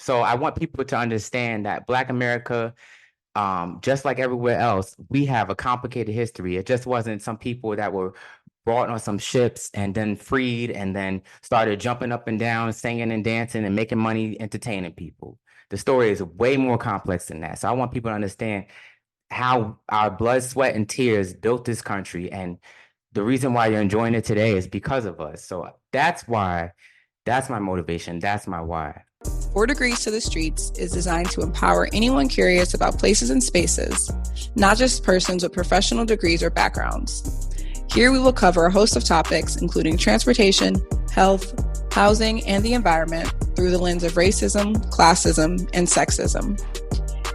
So I want people to understand that Black America, just like everywhere else, we have a complicated history. It just wasn't some people that were brought on some ships and then freed and then started jumping up and down, singing and dancing and making money, entertaining people. The story is way more complex than that. So I want people to understand how our blood, sweat, and tears built this country. And the reason why you're enjoying it today is because of us. So that's why, that's my motivation. That's my why. 4 Degrees to the Streets is designed to empower anyone curious about places and spaces, not just persons with professional degrees or backgrounds. Here we will cover a host of topics, including transportation, health, housing, and the environment through the lens of racism, classism, and sexism,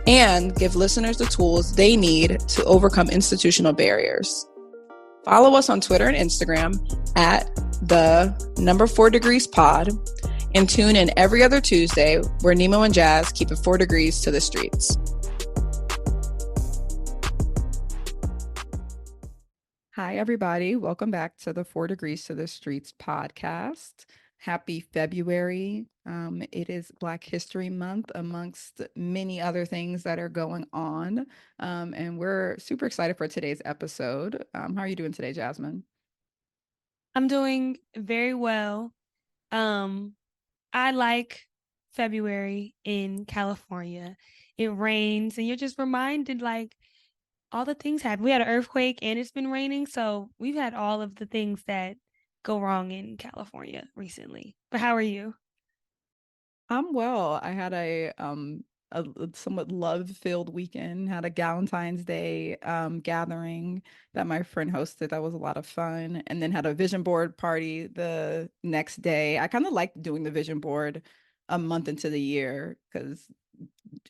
and give listeners the tools they need to overcome institutional barriers. Follow us on Twitter and Instagram at the 4 Degrees Pod, and tune in every other Tuesday where Nemo and Jazz keep it 4 degrees to the streets. Hi, everybody. Welcome back to the 4 Degrees to the Streets podcast. Happy February. It is Black History Month, amongst many other things that are going on. And we're super excited for today's episode. How are you doing today, Jasmine? I'm doing very well. I like February in California. It rains and you're just reminded like all the things happen. We had an earthquake and it's been raining. So we've had all of the things that go wrong in California recently. But how are you? I'm well. I had a somewhat love-filled weekend. Had a Valentine's Day gathering that my friend hosted. That was a lot of fun. And then had a vision board party the next day. I kind of liked doing the vision board a month into the year because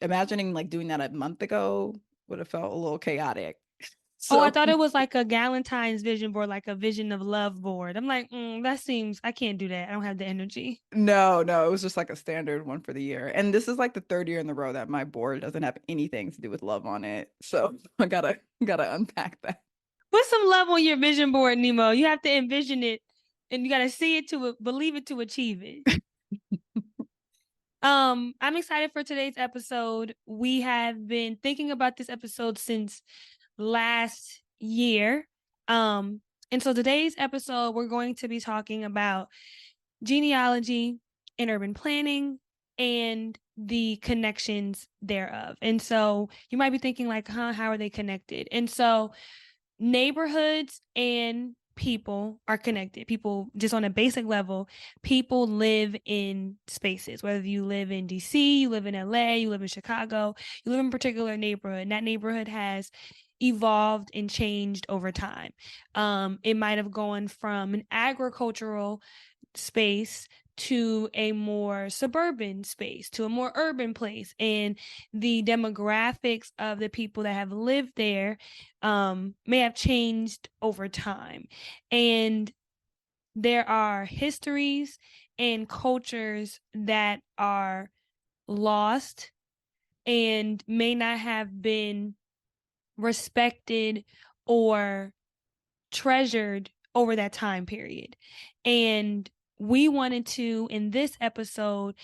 imagining like doing that a month ago would have felt a little chaotic. Oh, I So thought it was like a Galentine's vision board, like a vision of love board. I'm like, that seems, I can't do that. I don't have the energy. no, it was just like a standard one for the year. And this is like the third year in a row that my board doesn't have anything to do with love on it. So I gotta unpack that. Put some love on your vision board, Nemo. You have to envision it and you got to see it to believe it to achieve it. I'm excited for today's episode. We have been thinking about this episode since last year. And so today's episode, we're going to be talking about genealogy and urban planning and the connections thereof. And so you might be thinking like, how are they connected? And so neighborhoods and people are connected. People, just on a basic level, people live in spaces. Whether you live in DC, you live in LA, you live in Chicago, you live in a particular neighborhood, and that neighborhood has evolved and changed over time. It might have gone from an agricultural space to a more suburban space, to a more urban place. And the demographics of the people that have lived there may have changed over time. And there are histories and cultures that are lost and may not have been respected or treasured over that time period. And we wanted to, in this episode,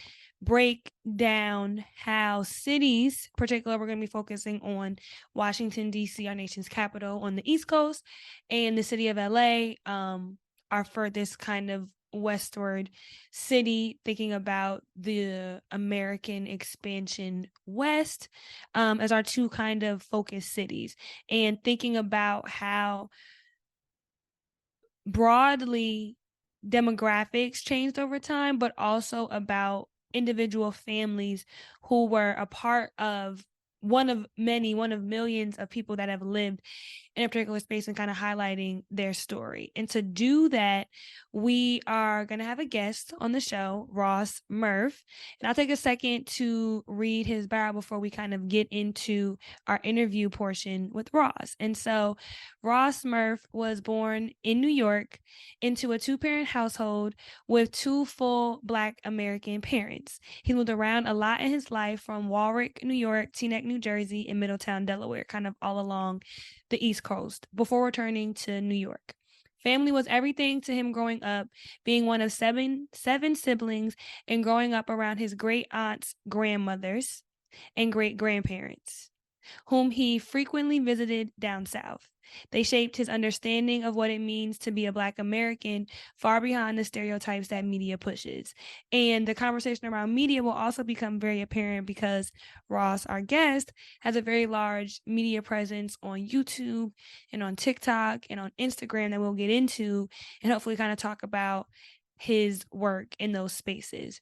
break down how cities, particularly we're going to be focusing on Washington, D.C., our nation's capital on the East Coast, and the city of L.A., our furthest kind of westward city, thinking about the American expansion west as our two kind of focus cities, and thinking about how broadly demographics changed over time, but also about individual families who were a part of one of millions of people that have lived in a particular space and kind of highlighting their story. And to do that, we are going to have a guest on the show, Ross Murph. And I'll take a second to read his bio before we kind of get into our interview portion with Ross. And so Ross Murph was born in New York into a 2-parent household with 2 full Black American parents. He moved around a lot in his life, from Warwick, New York, Teaneck, New Jersey, and Middletown, Delaware, kind of all along the East Coast before returning to New York. Family was everything to him growing up, being one of seven siblings and growing up around his great aunts, grandmothers, and great grandparents, whom he frequently visited down south. They shaped his understanding of what it means to be a Black American far beyond the stereotypes that media pushes. And the conversation around media will also become very apparent because Ross, our guest, has a very large media presence on YouTube and on TikTok and on Instagram that we'll get into and hopefully kind of talk about his work in those spaces.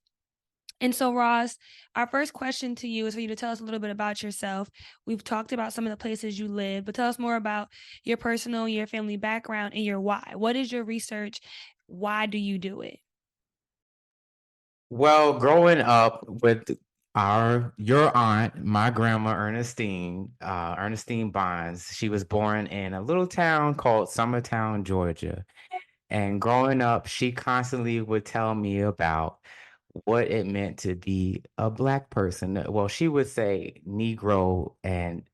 And so, Ross, our first question to you is for you to tell us a little bit about yourself. We've talked about some of the places you live, but tell us more about your personal, your family background, and your why. What is your research? Why do you do it? Well, growing up with your aunt, my grandma Ernestine Bonds, she was born in a little town called Summertown, Georgia. And growing up, she constantly would tell me about what it meant to be a Black person. Well, she would say Negro, and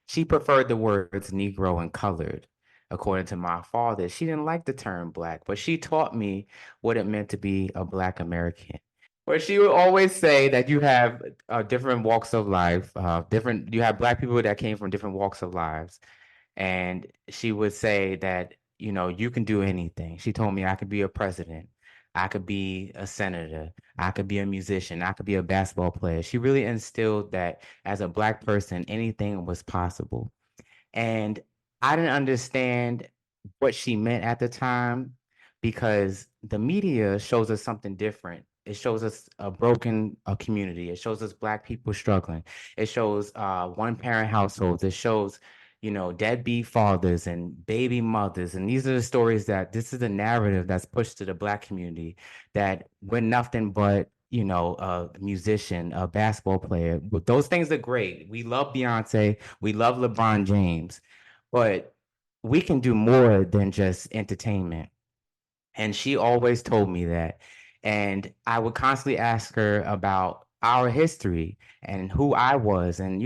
she preferred the words Negro and colored. According to my father, she didn't like the term Black, but she taught me what it meant to be a Black American. Where she would always say that you have different walks of life, you have Black people that came from different walks of lives. And she would say that, you can do anything. She told me I could be a president, I could be a senator, I could be a musician, I could be a basketball player. She really instilled that as a Black person, anything was possible. And I didn't understand what she meant at the time because the media shows us something different. It shows us a broken community. It shows us Black people struggling. It shows one parent households. It shows, deadbeat fathers and baby mothers. And these are the stories this is the narrative that's pushed to the Black community, that we're nothing but a musician, a basketball player. Those things are great. We love Beyonce, we love LeBron James, but we can do more than just entertainment. And she always told me that. And I would constantly ask her about our history and who I was. And,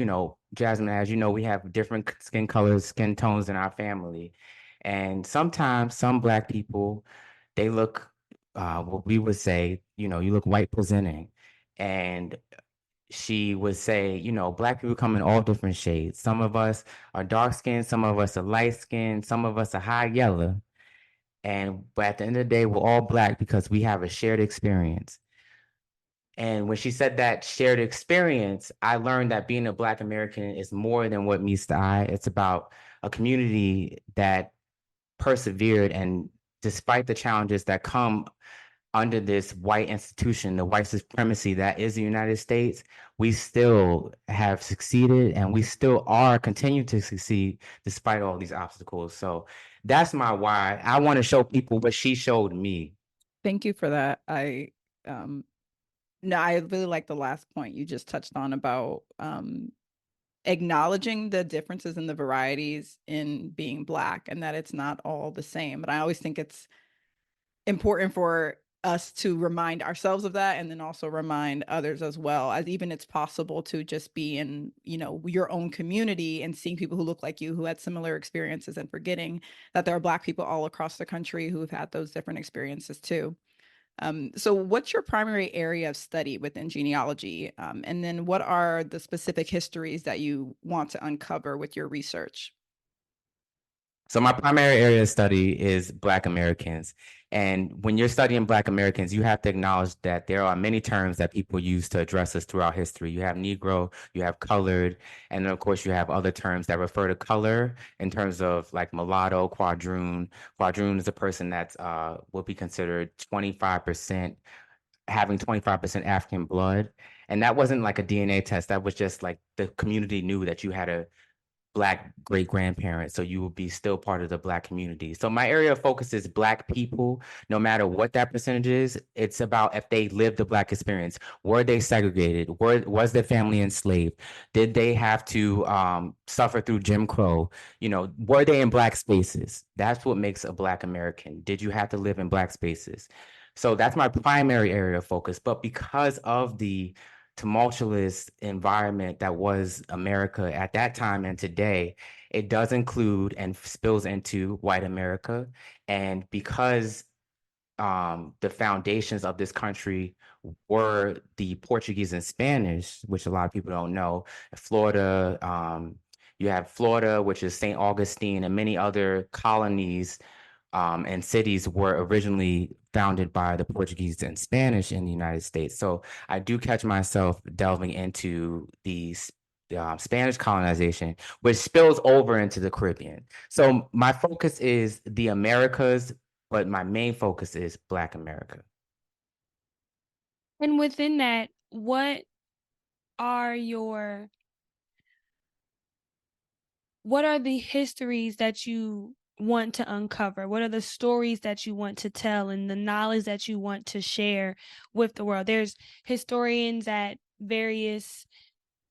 Jasmine, as you know, we have different skin colors, skin tones in our family. And sometimes some Black people, they look, what we would say, you look white presenting. And she would say, Black people come in all different shades. Some of us are dark skinned, some of us are light skinned, some of us are high yellow. But at the end of the day, we're all Black because we have a shared experience. And when she said that shared experience, I learned that being a Black American is more than what meets the eye. It's about a community that persevered, and despite the challenges that come under this white institution, the white supremacy that is the United States, we still have succeeded, and we still are continuing to succeed despite all these obstacles. So that's my why. I want to show people what she showed me. Thank you for that. I really like the last point you just touched on about acknowledging the differences and the varieties in being Black, and that it's not all the same. But I always think it's important for us to remind ourselves of that, and then also remind others as well, as even it's possible to just be in, your own community and seeing people who look like you, who had similar experiences, and forgetting that there are Black people all across the country who have had those different experiences too. So what's your primary area of study within genealogy? And then what are the specific histories that you want to uncover with your research? So my primary area of study is Black Americans. And when you're studying Black Americans, you have to acknowledge that there are many terms that people use to address us throughout history. You have Negro, you have colored, and then of course you have other terms that refer to color in terms of like mulatto, quadroon. Quadroon is a person that's will be considered 25%, having 25% African blood. And that wasn't like a DNA test. That was just like the community knew that you had a Black great grandparents, so you will be still part of the Black community. So my area of focus is Black people, no matter what that percentage is. It's about if they lived the Black experience. Were they segregated? Was their family enslaved? Did they have to suffer through Jim Crow? Were they in Black spaces? That's what makes a Black American. Did you have to live in Black spaces? So that's my primary area of focus. But because of the tumultuous environment that was America at that time and today, it does include and spills into white America. And because the foundations of this country were the Portuguese and Spanish, which a lot of people don't know. Florida, you have Florida, which is St. Augustine, and many other colonies and cities were originally founded by the Portuguese and Spanish in the United States. So I do catch myself delving into the Spanish colonization, which spills over into the Caribbean. So my focus is the Americas, but my main focus is Black America. And within that, are your what are the histories that you want to uncover? What are the stories that you want to tell and the knowledge that you want to share with the world? There's historians at various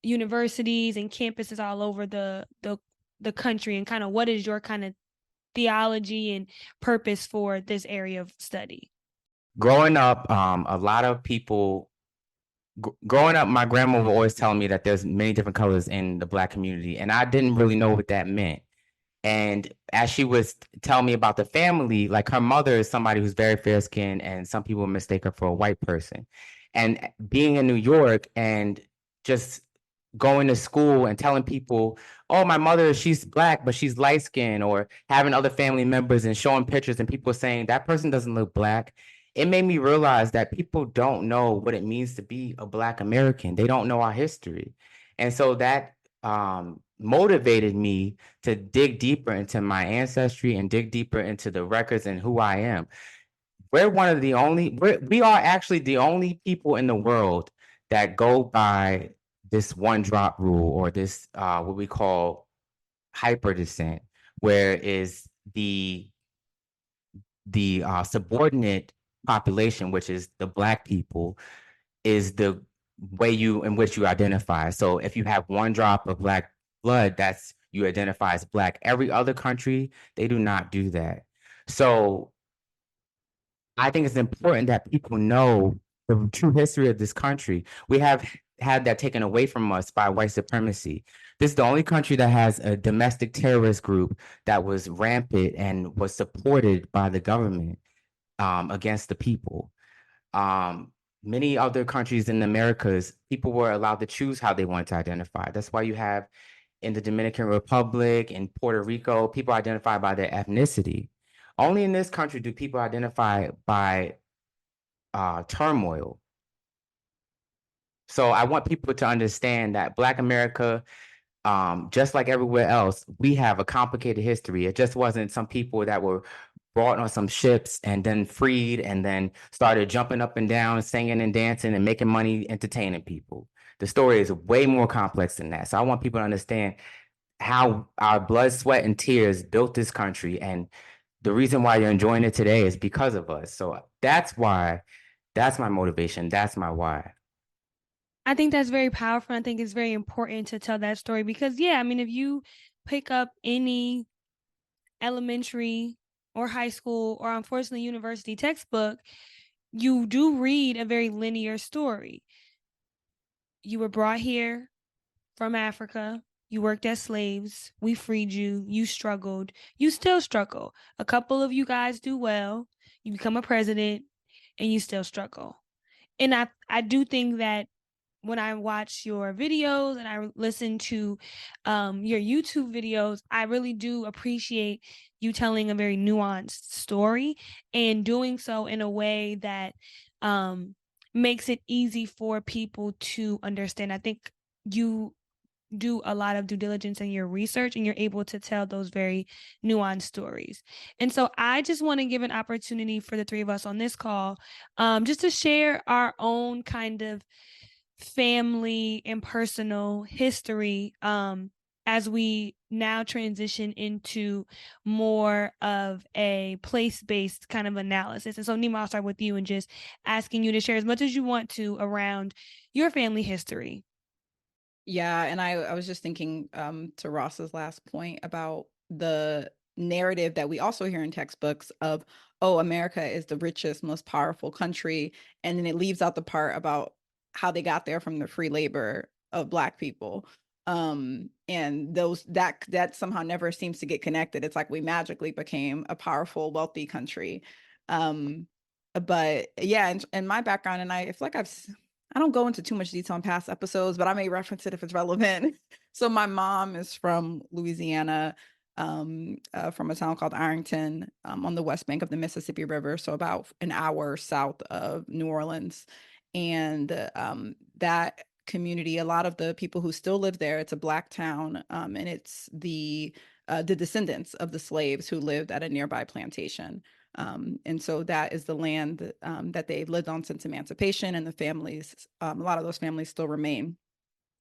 universities and campuses all over the country, and kind of what is your kind of theology and purpose for this area of study? Growing up, a lot of people growing up, my grandma would always tell me that there's many different colors in the Black community, and I didn't really know what that meant. And as she was telling me about the family, like her mother is somebody who's very fair skinned, and some people mistake her for a white person. And being in New York and just going to school and telling people, oh, my mother, she's Black, but she's light skinned, or having other family members and showing pictures and people saying that person doesn't look Black. It made me realize that people don't know what it means to be a Black American. They don't know our history. And so that motivated me to dig deeper into my ancestry and dig deeper into the records and who I am. We are actually the only people in the world that go by this one drop rule, or this what we call hyper descent, where is the subordinate population, which is the Black people, is the way in which you identify. So if you have one drop of Black blood, that's you identify as Black. Every other country, they do not do that. So I think it's important that people know the true history of this country. We have had that taken away from us by white supremacy. This is the only country that has a domestic terrorist group that was rampant and was supported by the government against the people. Many other countries in the Americas, people were allowed to choose how they wanted to identify. That's why you have in the Dominican Republic and Puerto Rico, people identify by their ethnicity. Only in this country do people identify by turmoil. So I want people to understand that Black America, just like everywhere else, we have a complicated history. It just wasn't some people that were brought on some ships and then freed and then started jumping up and down, singing and dancing and making money, entertaining people. The story is way more complex than that. So I want people to understand how our blood, sweat, and tears built this country. And the reason why you're enjoying it today is because of us. So that's why, that's my motivation. That's my why. I think that's very powerful. I think it's very important to tell that story because, yeah, I mean, if you pick up any elementary or high school or unfortunately university textbook, you do read a very linear story. You were brought here from Africa. You worked as slaves. We freed you. You struggled. You still struggle. A couple of you guys do well. You become a president and you still struggle. And I do think that when I watch your videos and I listen to your YouTube videos, I really do appreciate you telling a very nuanced story and doing so in a way that makes it easy for people to understand. I think you do a lot of due diligence in your research and you're able to tell those very nuanced stories. And so I just want to give an opportunity for the three of us on this call just to share our own kind of family and personal history as we now transition into more of a place-based kind of analysis. And so Nima, I'll start with you and just asking you to share as much as you want to around your family history. Yeah, and I was just thinking to Ross's last point about the narrative that we also hear in textbooks of, oh, America is the richest, most powerful country, and then it leaves out the part about how they got there from the free labor of Black people. And that somehow never seems to get connected. It's like we magically became a powerful, wealthy country. But yeah, and my background, and I feel like I don't go into too much detail in past episodes, but I may reference it if it's relevant. So my mom is from Louisiana, from a town called Ironton, on the west bank of the Mississippi River, so about an hour south of New Orleans. And that community, a lot of the people who still live there, it's a Black town, and it's the descendants of the slaves who lived at a nearby plantation. And so that is the land that they've lived on since emancipation, and the families, a lot of those families still remain.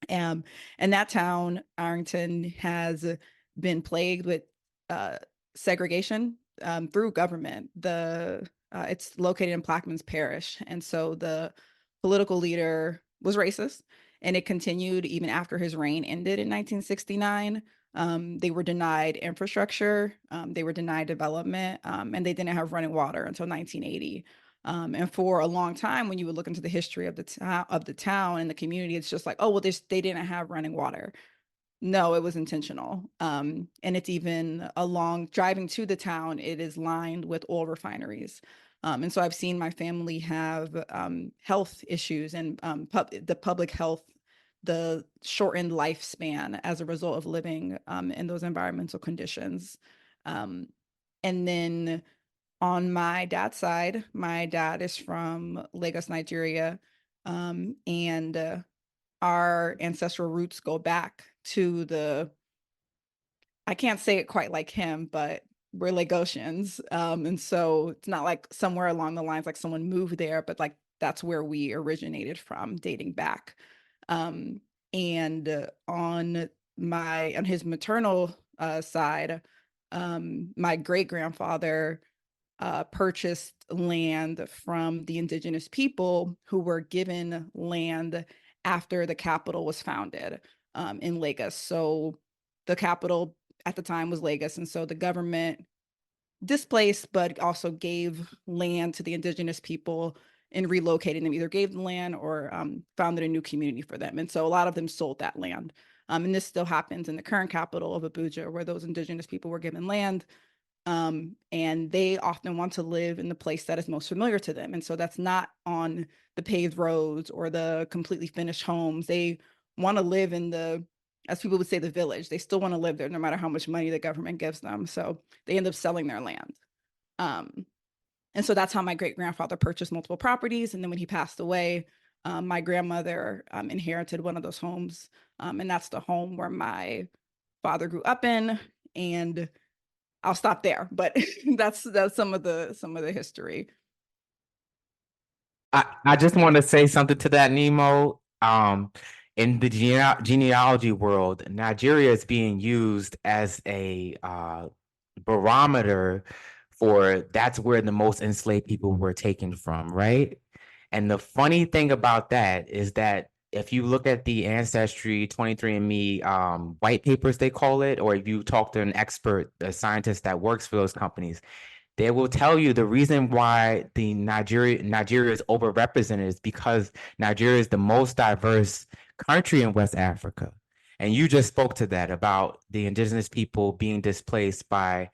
And that town, Arlington, has been plagued with segregation through government. It's located in Plaquemines Parish, and so the political leader was racist, and it continued even after his reign ended in 1969. They were denied infrastructure, they were denied development, and they didn't have running water until 1980. And for a long time, when you would look into the history of the town and the community, it's just like, oh, well, they didn't have running water. No, it was intentional. And it's even along driving to the town, it is lined with oil refineries. And so I've seen my family have health issues and the public health, the shortened lifespan as a result of living in those environmental conditions. And then on my dad's side, my dad is from Lagos, Nigeria, and our ancestral roots go back to I can't say it quite like him, but we're Lagosians. And so it's not like somewhere along the lines like someone moved there, but like that's where we originated from, dating back. And on his maternal side, my great grandfather purchased land from the indigenous people who were given land after the capital was founded in Lagos. So the capital at the time was Lagos, and so the government displaced, but also gave land to the indigenous people and relocated them, either gave them land or founded a new community for them. And so a lot of them sold that land. And this still happens in the current capital of Abuja, where those indigenous people were given land. And they often want to live in the place that is most familiar to them. And so that's not on the paved roads or the completely finished homes. They want to live in as people would say, the village. They still want to live there no matter how much money the government gives them. So they end up selling their land. And so that's how my great grandfather purchased multiple properties. And then when he passed away, my grandmother inherited one of those homes. And that's the home where my father grew up in. And I'll stop there, but that's some of the history. I just want to say something to that, Nemo. In the genealogy world, Nigeria is being used as a barometer for that's where the most enslaved people were taken from, right? And the funny thing about that is that if you look at the Ancestry 23andMe white papers, they call it, or if you talk to an expert, a scientist that works for those companies, they will tell you the reason why Nigeria is overrepresented is because Nigeria is the most diverse country in West Africa. And you just spoke to that about the indigenous people being displaced by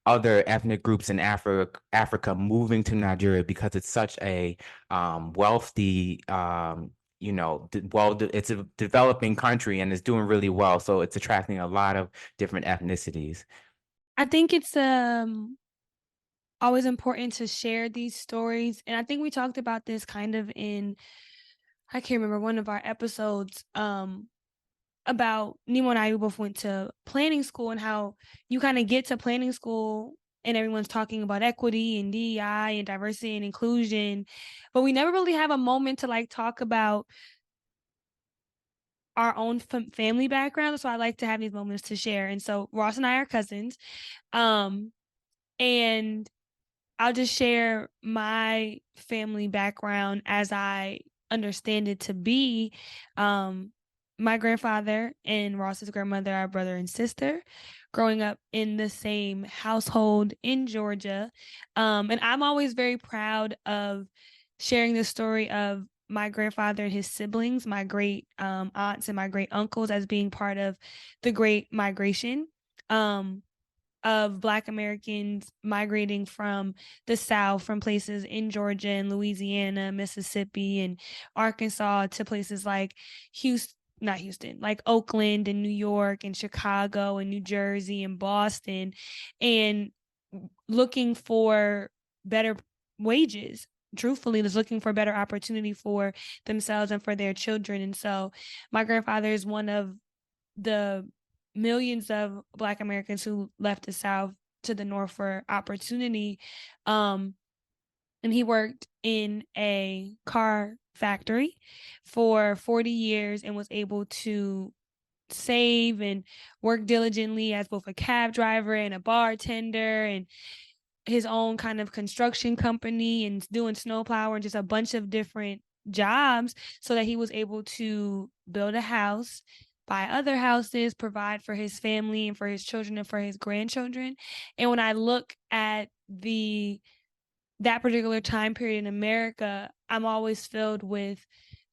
other ethnic groups in Africa moving to Nigeria because it's such a wealthy, it's a developing country and it's doing really well. So it's attracting a lot of different ethnicities. I think it's always important to share these stories. And I think we talked about this kind of I can't remember, one of our episodes about Nemo and I both went to planning school, and how you kind of get to planning school and everyone's talking about equity and DEI and diversity and inclusion, but we never really have a moment to like talk about our own family background. So I like to have these moments to share. And so Ross and I are cousins. And I'll just share my family background as I understand it to be. My grandfather and Ross's grandmother are brother and sister, growing up in the same household in Georgia. And I'm always very proud of sharing the story of my grandfather and his siblings, my great aunts and my great uncles, as being part of the Great Migration of Black Americans migrating from the South, from places in Georgia and Louisiana, Mississippi, and Arkansas to places like like Oakland and New York and Chicago and New Jersey and Boston, and looking for better wages. Truthfully, was looking for better opportunity for themselves and for their children. And so my grandfather is one of the millions of Black Americans who left the South to the North for opportunity. And he worked in a car factory for 40 years and was able to save and work diligently as both a cab driver and a bartender, and his own kind of construction company and doing snowplower and just a bunch of different jobs, so that he was able to build a house, buy other houses, provide for his family and for his children and for his grandchildren. And when I look at that particular time period in America, I'm always filled with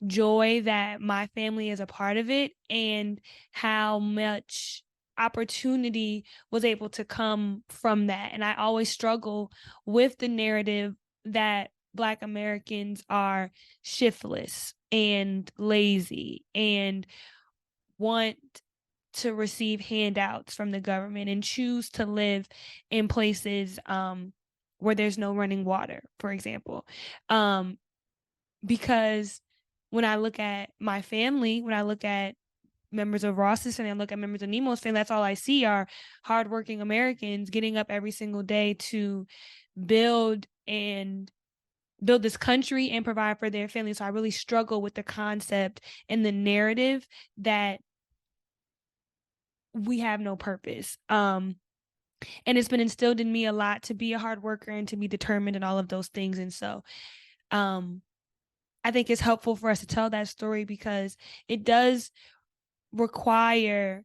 joy that my family is a part of it, and how much opportunity was able to come from that. And I always struggle with the narrative that Black Americans are shiftless and lazy and want to receive handouts from the government and choose to live in places where there's no running water, for example. Because when I look at my family, when I look at members of Ross's family, I look at members of Nemo's family, that's all I see are hardworking Americans getting up every single day to build this country and provide for their family. So I really struggle with the concept and the narrative that we have no purpose. And it's been instilled in me a lot to be a hard worker and to be determined and all of those things. And so I think it's helpful for us to tell that story because it does require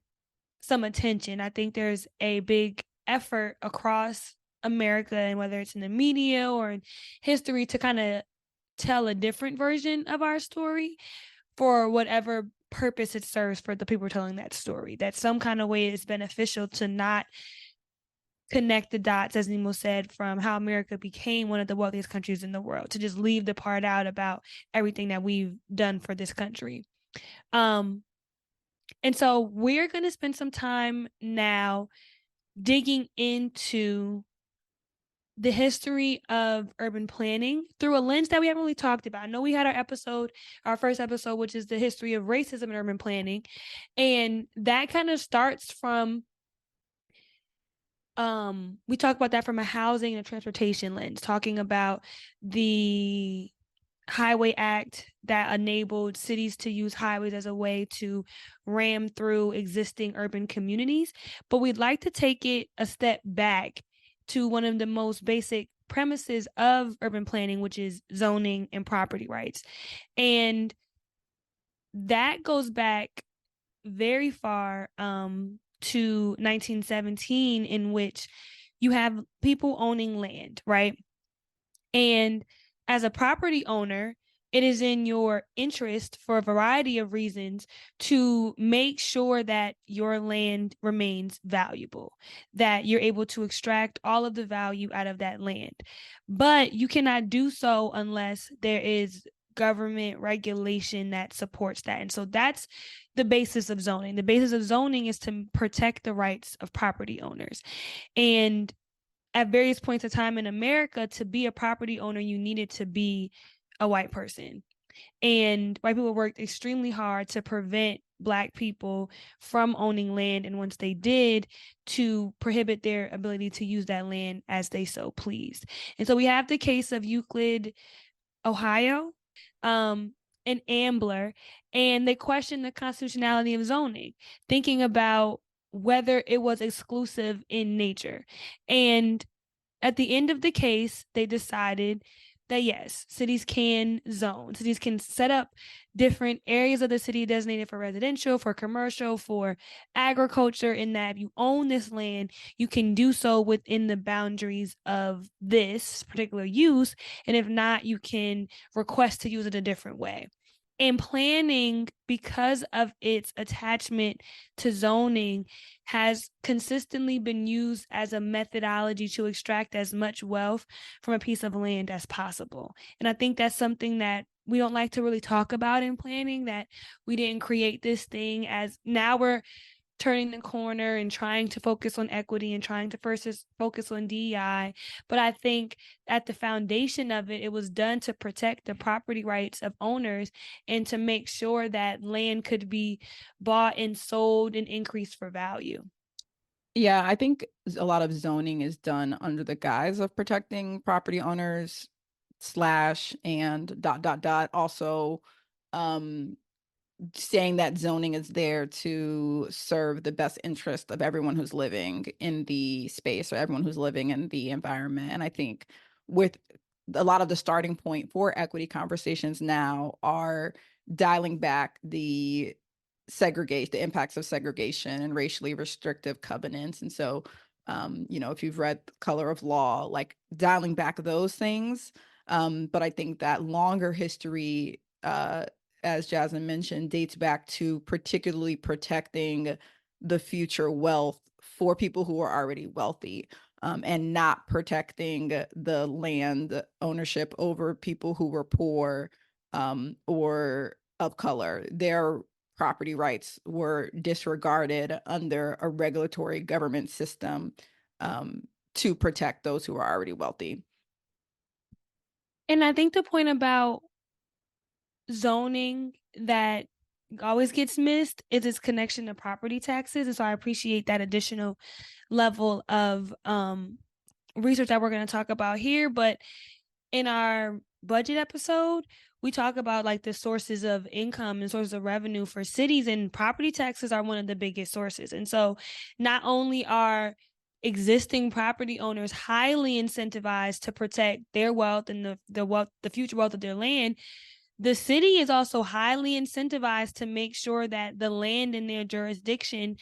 some attention. I think there's a big effort across America, and whether it's in the media or in history, to kind of tell a different version of our story for whatever purpose it serves for the people telling that story. That some kind of way is beneficial to not connect the dots, as Nemo said, from how America became one of the wealthiest countries in the world, to just leave the part out about everything that we've done for this country. And so we're going to spend some time now digging into the history of urban planning through a lens that we haven't really talked about. I know we had our first episode, which is the history of racism in urban planning. And that kind of starts from, we talk about that from a housing and a transportation lens, talking about the Highway Act that enabled cities to use highways as a way to ram through existing urban communities. But we'd like to take it a step back to one of the most basic premises of urban planning, which is zoning and property rights. And that goes back very far to 1917, in which you have people owning land, right? And as a property owner, it is in your interest, for a variety of reasons, to make sure that your land remains valuable, that you're able to extract all of the value out of that land. But you cannot do so unless there is government regulation that supports that. And so that's the basis of zoning. The basis of zoning is to protect the rights of property owners. And at various points of time in America, to be a property owner, you needed to be a white person. And white people worked extremely hard to prevent Black people from owning land. And once they did, to prohibit their ability to use that land as they so pleased. And so we have the case of Euclid, Ohio, and Ambler, and they questioned the constitutionality of zoning, thinking about whether it was exclusive in nature. And at the end of the case, they decided that yes, cities can zone. Cities can set up different areas of the city designated for residential, for commercial, for agriculture, in that if you own this land, you can do so within the boundaries of this particular use. And if not, you can request to use it a different way. And planning, because of its attachment to zoning, has consistently been used as a methodology to extract as much wealth from a piece of land as possible. And I think that's something that we don't like to really talk about in planning, that we didn't create this thing as now we're turning the corner and trying to focus on equity and trying to first focus on DEI. But I think at the foundation of it, it was done to protect the property rights of owners and to make sure that land could be bought and sold and increased for value. Yeah, I think a lot of zoning is done under the guise of protecting property owners slash and dot dot dot also saying that zoning is there to serve the best interest of everyone who's living in the space or everyone who's living in the environment. And I think with a lot of the starting point for equity conversations now are dialing back the segregate the impacts of segregation and racially restrictive covenants. And so, if you've read Color of Law, like dialing back those things. But I think that longer history, as Jasmine mentioned, dates back to particularly protecting the future wealth for people who are already wealthy, and not protecting the land ownership over people who were poor, or of color. Their property rights were disregarded under a regulatory government system, to protect those who are already wealthy. And I think the point about zoning that always gets missed is its connection to property taxes. And so I appreciate that additional level of research that we're going to talk about here. But in our budget episode, we talk about like the sources of income and sources of revenue for cities, and property taxes are one of the biggest sources. And so not only are existing property owners highly incentivized to protect their wealth and the future wealth of their land, the city is also highly incentivized to make sure that the land in their jurisdiction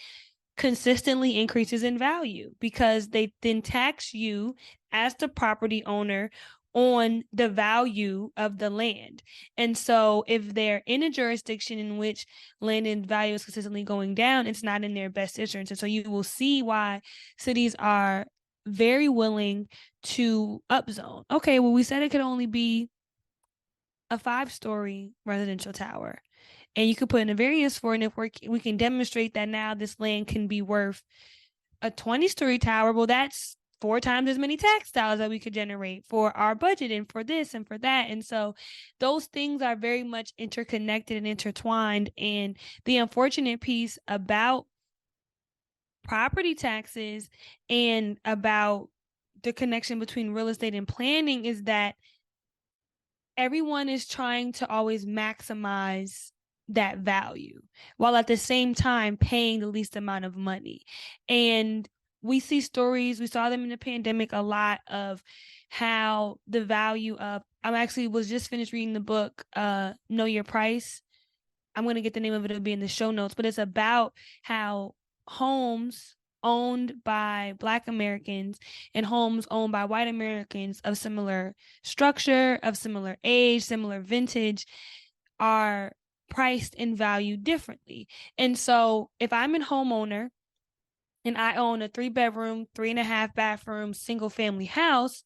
consistently increases in value, because they then tax you as the property owner on the value of the land. And so if they're in a jurisdiction in which land and value is consistently going down, it's not in their best interest. And so you will see why cities are very willing to upzone. Okay, well, we said it could only be a 5-story residential tower, and you could put in a variance for it. And if we can demonstrate that now this land can be worth a 20-story tower, well, that's 4 times as many tax dollars that we could generate for our budget and for this and for that. And so those things are very much interconnected and intertwined. And the unfortunate piece about property taxes and about the connection between real estate and planning is that everyone is trying to always maximize that value while at the same time paying the least amount of money. And we see stories, we saw them in the pandemic a lot, of how the value of, I actually was just finished reading the book, Know Your Price. I'm going to get the name of it, it'll be in the show notes, but it's about how homes owned by Black Americans and homes owned by white Americans of similar structure, of similar age, similar vintage, are priced and valued differently. And so if I'm a homeowner and I own a 3-bedroom, 3.5 bathroom, single family house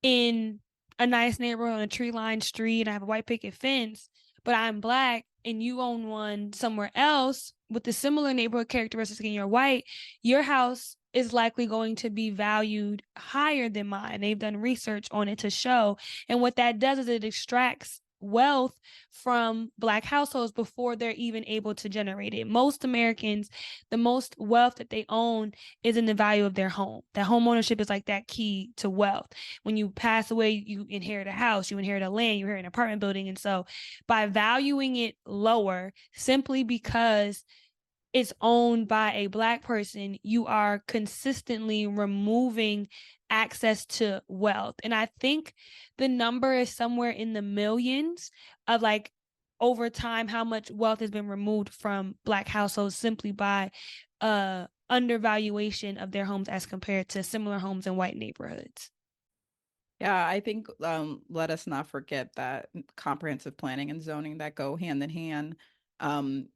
in a nice neighborhood on a tree-lined street, and I have a white picket fence, but I'm Black and you own one somewhere else with the similar neighborhood characteristics and you're white, your house is likely going to be valued higher than mine. They've done research on it to show. And what that does is it extracts wealth from Black households before they're even able to generate it. Most Americans, the most wealth that they own is in the value of their home. That home ownership is like that key to wealth. When you pass away, you inherit a house, you inherit a land, you inherit an apartment building. And so by valuing it lower, simply because it's owned by a Black person, you are consistently removing access to wealth. And I think the number is somewhere in the millions of like over time how much wealth has been removed from Black households simply by undervaluation of their homes as compared to similar homes in white neighborhoods. Yeah, I think let us not forget that comprehensive planning and zoning that go hand in hand. Um,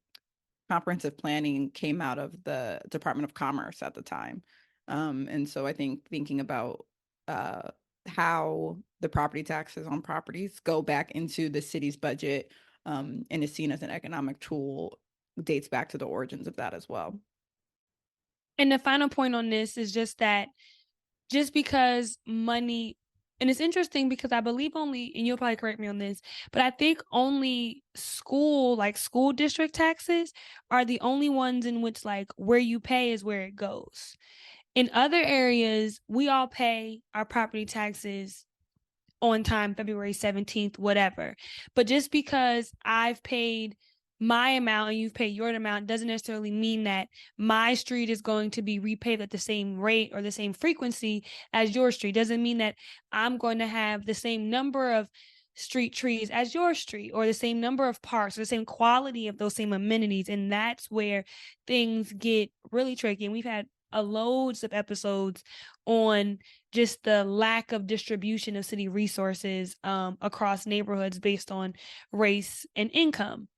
Comprehensive planning came out of the Department of Commerce at the time. And so I think thinking about how the property taxes on properties go back into the city's budget and is seen as an economic tool dates back to the origins of that as well. And the final point on this is just that just because money, and it's interesting because I believe only, and you'll probably correct me on this, but I think only school district taxes are the only ones in which like where you pay is where it goes. In other areas, we all pay our property taxes on time, February 17th, whatever. But just because I've paid my amount and you've paid your amount doesn't necessarily mean that my street is going to be repaved at the same rate or the same frequency as your street. Doesn't mean that I'm going to have the same number of street trees as your street or the same number of parks or the same quality of those same amenities. And that's where things get really tricky. And we've had loads of episodes on just the lack of distribution of city resources across neighborhoods based on race and income.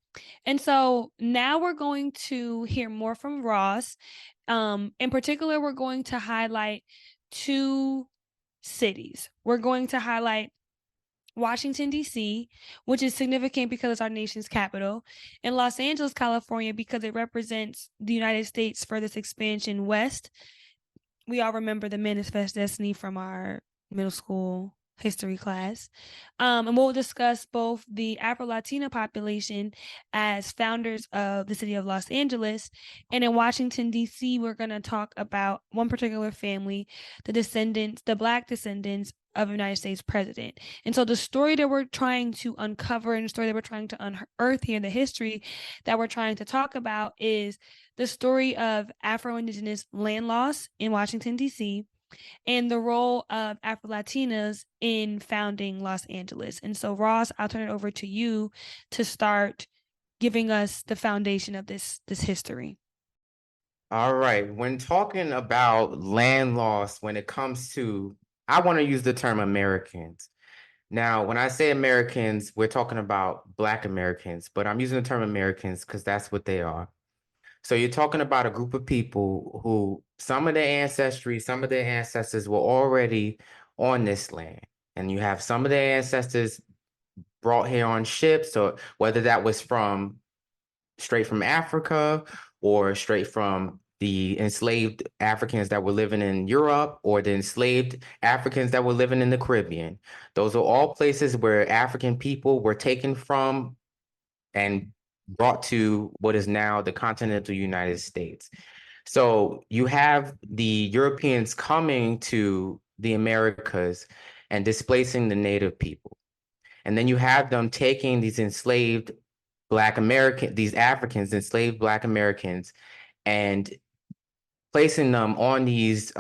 And so now we're going to hear more from Ross. In particular, we're going to highlight two cities. We're going to highlight Washington, D.C., which is significant because it's our nation's capital, and Los Angeles, California, because it represents the United States' furthest expansion west. We all remember the Manifest Destiny from our middle school history class. And we'll discuss both the Afro-Latino population as founders of the city of Los Angeles. And in Washington, D.C., we're going to talk about one particular family, the Black descendants of a United States president. And so the story that we're trying to uncover and the story that we're trying to unearth here, the history that we're trying to talk about is the story of Afro-Indigenous land loss in Washington, D.C., and the role of Afro-Latinas in founding Los Angeles. And so, Ross, I'll turn it over to you to start giving us the foundation of this history. All right. When talking about land loss, when it comes to, I want to use the term Americans. Now, when I say Americans, we're talking about Black Americans, but I'm using the term Americans because that's what they are. So you're talking about a group of people who some of their ancestors were already on this land. And you have some of their ancestors brought here on ships, or whether that was straight from Africa or straight from the enslaved Africans that were living in Europe or the enslaved Africans that were living in the Caribbean. Those are all places where African people were taken from and brought to what is now the continental United States. So you have the Europeans coming to the Americas and displacing the native people. And then you have them taking these enslaved these Africans, enslaved Black Americans, and placing them on these,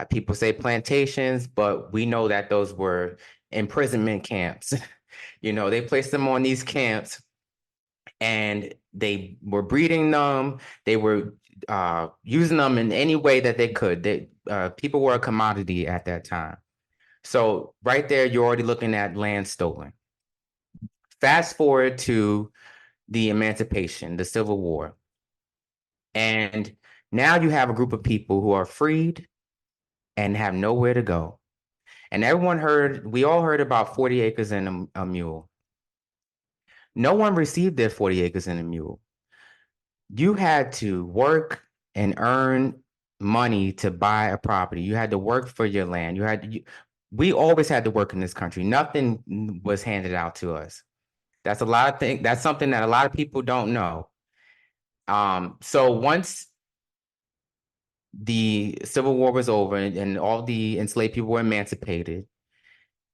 people say plantations, but we know that those were imprisonment camps. They placed them on these camps and they were breeding them. They were using them in any way that they could. People were a commodity at that time. So right there, you're already looking at land stolen. Fast forward to the emancipation, the Civil War. And now you have a group of people who are freed and have nowhere to go. And we all heard about 40 acres and a mule. No one received their 40 acres and a mule. You had to work and earn money to buy a property. You had to work for your land. We always had to work in this country. Nothing was handed out to us. That's something that a lot of people don't know. So once the Civil War was over and all the enslaved people were emancipated,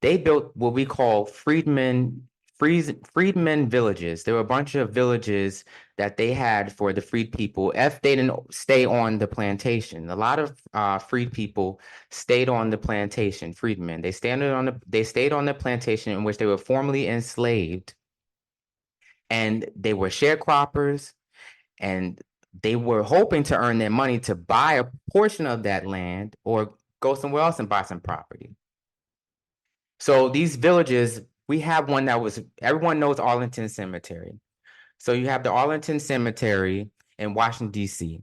they built what we call freedmen freedmen villages. There were a bunch of villages that they had for the freed people if they didn't stay on the plantation. A lot of freed people stayed on the plantation, freedmen. They stayed on the plantation in which they were formerly enslaved, and they were sharecroppers, and they were hoping to earn their money to buy a portion of that land or go somewhere else and buy some property. So these villages, we have one that was, everyone knows Arlington Cemetery. So you have the Arlington Cemetery in Washington, D.C.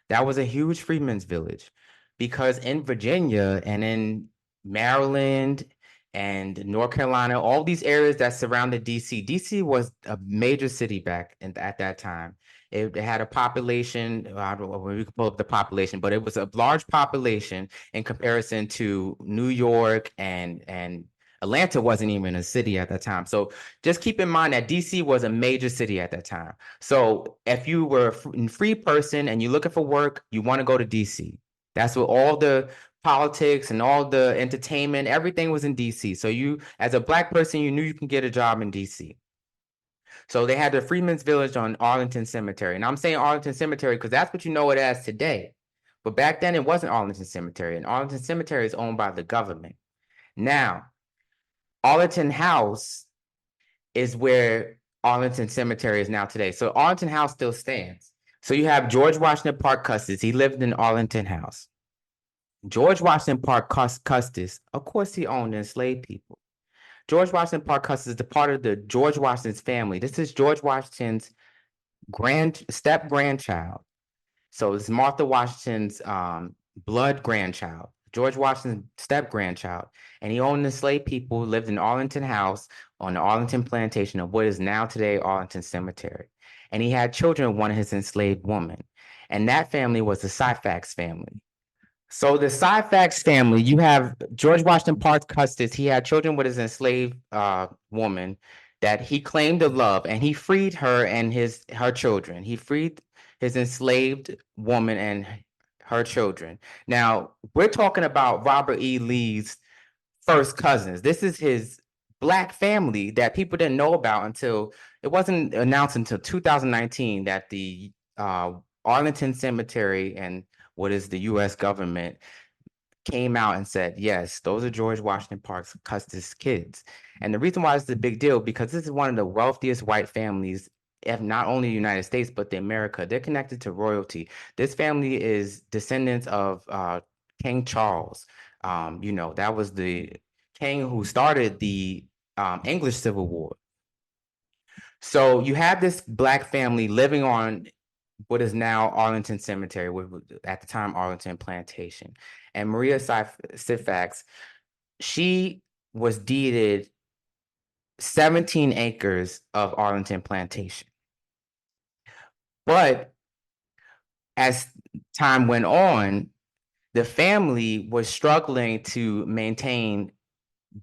That was a huge freedmen's village because in Virginia and in Maryland and North Carolina, all these areas that surrounded D.C., D.C. was a major city at that time. It had a population, I don't know, we could pull up the population, but it was a large population in comparison to New York, and Atlanta wasn't even a city at that time. So just keep in mind that DC was a major city at that time. So if you were a free person and you're looking for work, you want to go to DC. That's where all the politics and all the entertainment, everything was in DC. So you, as a Black person, you knew you can get a job in DC. So they had the Freedmen's Village on Arlington Cemetery. And I'm saying Arlington Cemetery because that's what you know it as today. But back then it wasn't Arlington Cemetery. And Arlington Cemetery is owned by the government. Now, Arlington House is where Arlington Cemetery is now today. So Arlington House still stands. So you have George Washington Parke Custis. He lived in Arlington House. George Washington Parke Custis, of course, he owned enslaved people. George Washington Parke Custis is the part of the George Washington's family. This is George Washington's step grandchild. So it's Martha Washington's blood grandchild, George Washington's step grandchild. And he owned enslaved people, lived in Arlington House on the Arlington plantation of what is now today Arlington Cemetery. And he had children with one of his enslaved women. And that family was the Syphax family. So the Syphax family, you have George Washington Parke Custis. He had children with his enslaved woman that he claimed to love, and he freed her and her children. He freed his enslaved woman and her children. Now, we're talking about Robert E. Lee's first cousins. This is his Black family that people didn't know about until it wasn't announced until 2019 that the Arlington Cemetery and what is the U.S. government came out and said, yes, those are George Washington Parke Custis kids. And the reason why it's a big deal, because this is one of the wealthiest white families, if not only the United States, but the America. They're connected to royalty. This family is descendants of King Charles. That was the king who started the English Civil War. So you have this Black family living on what is now Arlington Cemetery, at the time Arlington Plantation. And Maria Syphax, she was deeded 17 acres of Arlington Plantation. But as time went on, the family was struggling to maintain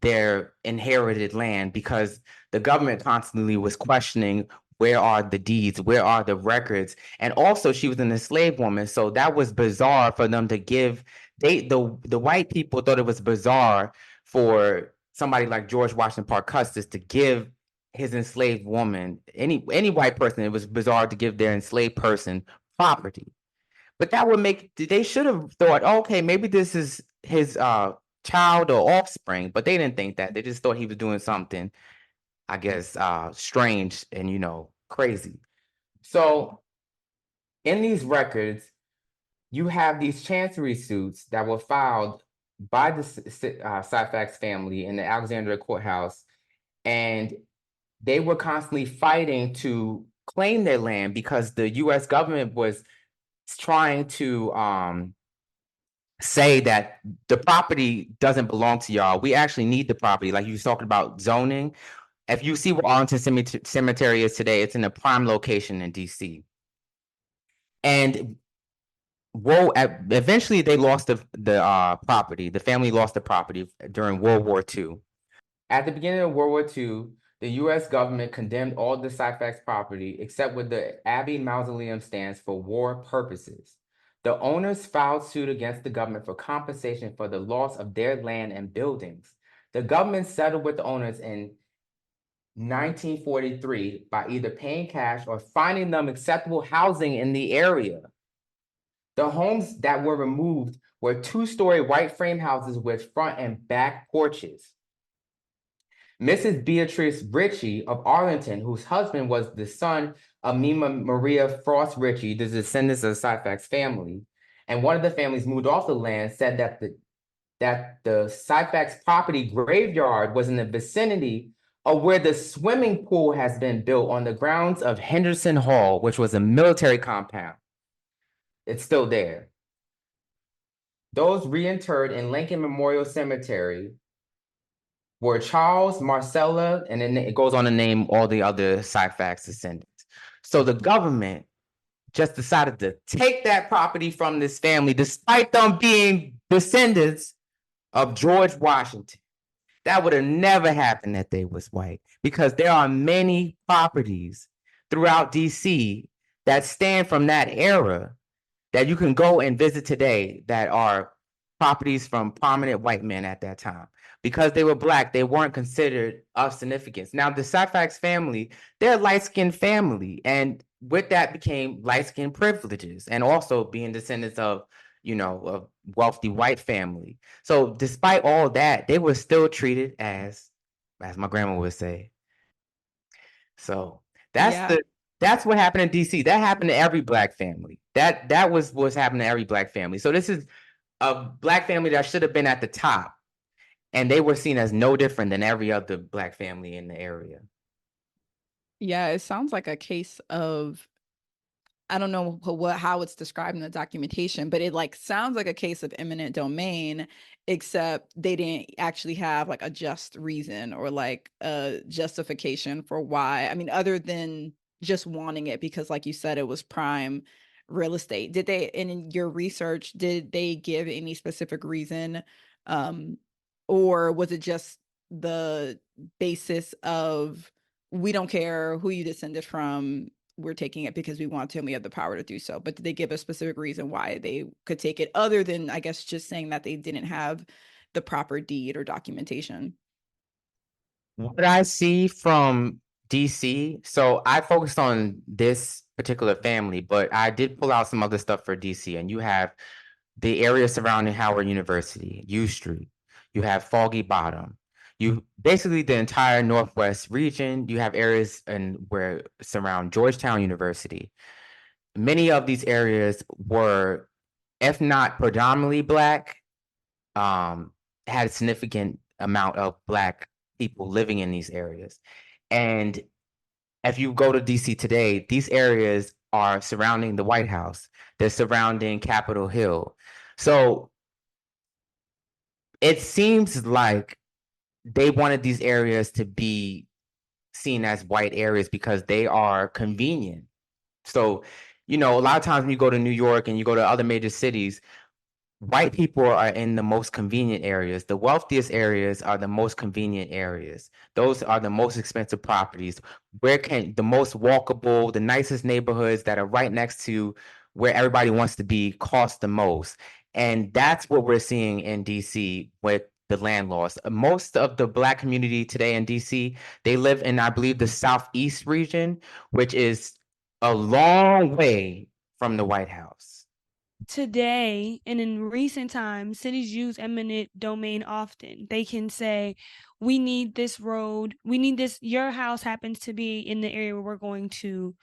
their inherited land because the government constantly was questioning, where are the deeds? Where are the records? And also, she was an enslaved woman, so that was bizarre for them to give. The white people thought it was bizarre for somebody like George Washington Parke Custis to give his enslaved woman, any white person, it was bizarre to give their enslaved person property. But that would they should have thought, okay, maybe this is his child or offspring, but they didn't think that. They just thought he was doing something, I guess, strange and, crazy. So in these records, you have these chancery suits that were filed by the Syphax family in the Alexandria courthouse, and they were constantly fighting to claim their land because the U.S. government was trying to say that the property doesn't belong to y'all. We actually need the property. Like you was talking about zoning. If you see where Arlington Cemetery is today, it's in a prime location in DC. And eventually they lost the property. The family lost the property during World War II. At the beginning of World War II, the U.S. government condemned all the Syphax property except where the Abbey Mausoleum stands for war purposes. The owners filed suit against the government for compensation for the loss of their land and buildings. The government settled with the owners in 1943 by either paying cash or finding them acceptable housing in the area. The homes that were removed were two-story white frame houses with front and back porches. Mrs. Beatrice Ritchie of Arlington, whose husband was the son of Mima Maria Frost Ritchie, the descendants of the Syphax family, and one of the families moved off the land, said that the Syphax property graveyard was in the vicinity of where the swimming pool has been built on the grounds of Henderson Hall, which was a military compound. It's still there. Those reinterred in Lincoln Memorial Cemetery were Charles, Marcella, and then it goes on to name all the other Syphax descendants. So the government just decided to take that property from this family, despite them being descendants of George Washington. That would have never happened if they was white, because there are many properties throughout DC that stand from that era that you can go and visit today that are properties from prominent white men at that time. Because they were Black, they weren't considered of significance. Now, the Syphax family, they're a light-skinned family, and with that became light-skinned privileges, and also being descendants of, a wealthy white family. So despite all that, they were still treated as my grandma would say. So that's what happened in DC. That happened to every Black family. That was what's happening to every Black family. So this is a Black family that should have been at the top, and they were seen as no different than every other Black family in the area. Yeah, it sounds like a case of, I don't know how it's described in the documentation, but it sounds like a case of eminent domain, except they didn't actually have a just reason or a justification for why. I mean, other than just wanting it because, like you said, it was prime real estate. Did they, in your research, did they give any specific reason, or was it just the basis of, we don't care who you descended from, we're taking it because we want to and we have the power to do so? But did they give a specific reason why they could take it, other than, I guess, just saying that they didn't have the proper deed or documentation? What I see from DC, so I focused on this particular family, but I did pull out some other stuff for DC, and you have the area surrounding Howard University, U Street, you have Foggy Bottom, you basically the entire Northwest region. You have areas where surround Georgetown University. Many of these areas were, if not predominantly Black, had a significant amount of Black people living in these areas. And if you go to DC today, these areas are surrounding the White House. They're surrounding Capitol Hill. So it seems like they wanted these areas to be seen as white areas because they are convenient. So, a lot of times when you go to New York and you go to other major cities, white people are in the most convenient areas. The wealthiest areas are the most convenient areas. Those are the most expensive properties. The most walkable, the nicest neighborhoods that are right next to where everybody wants to be cost the most. And that's what we're seeing in DC with the land laws. Most of the Black community today in DC, they live in, I believe, the Southeast region, which is a long way from the White House. Today and in recent times, cities use eminent domain often. They can say, we need this road, we need this, your house happens to be in the area where we're going to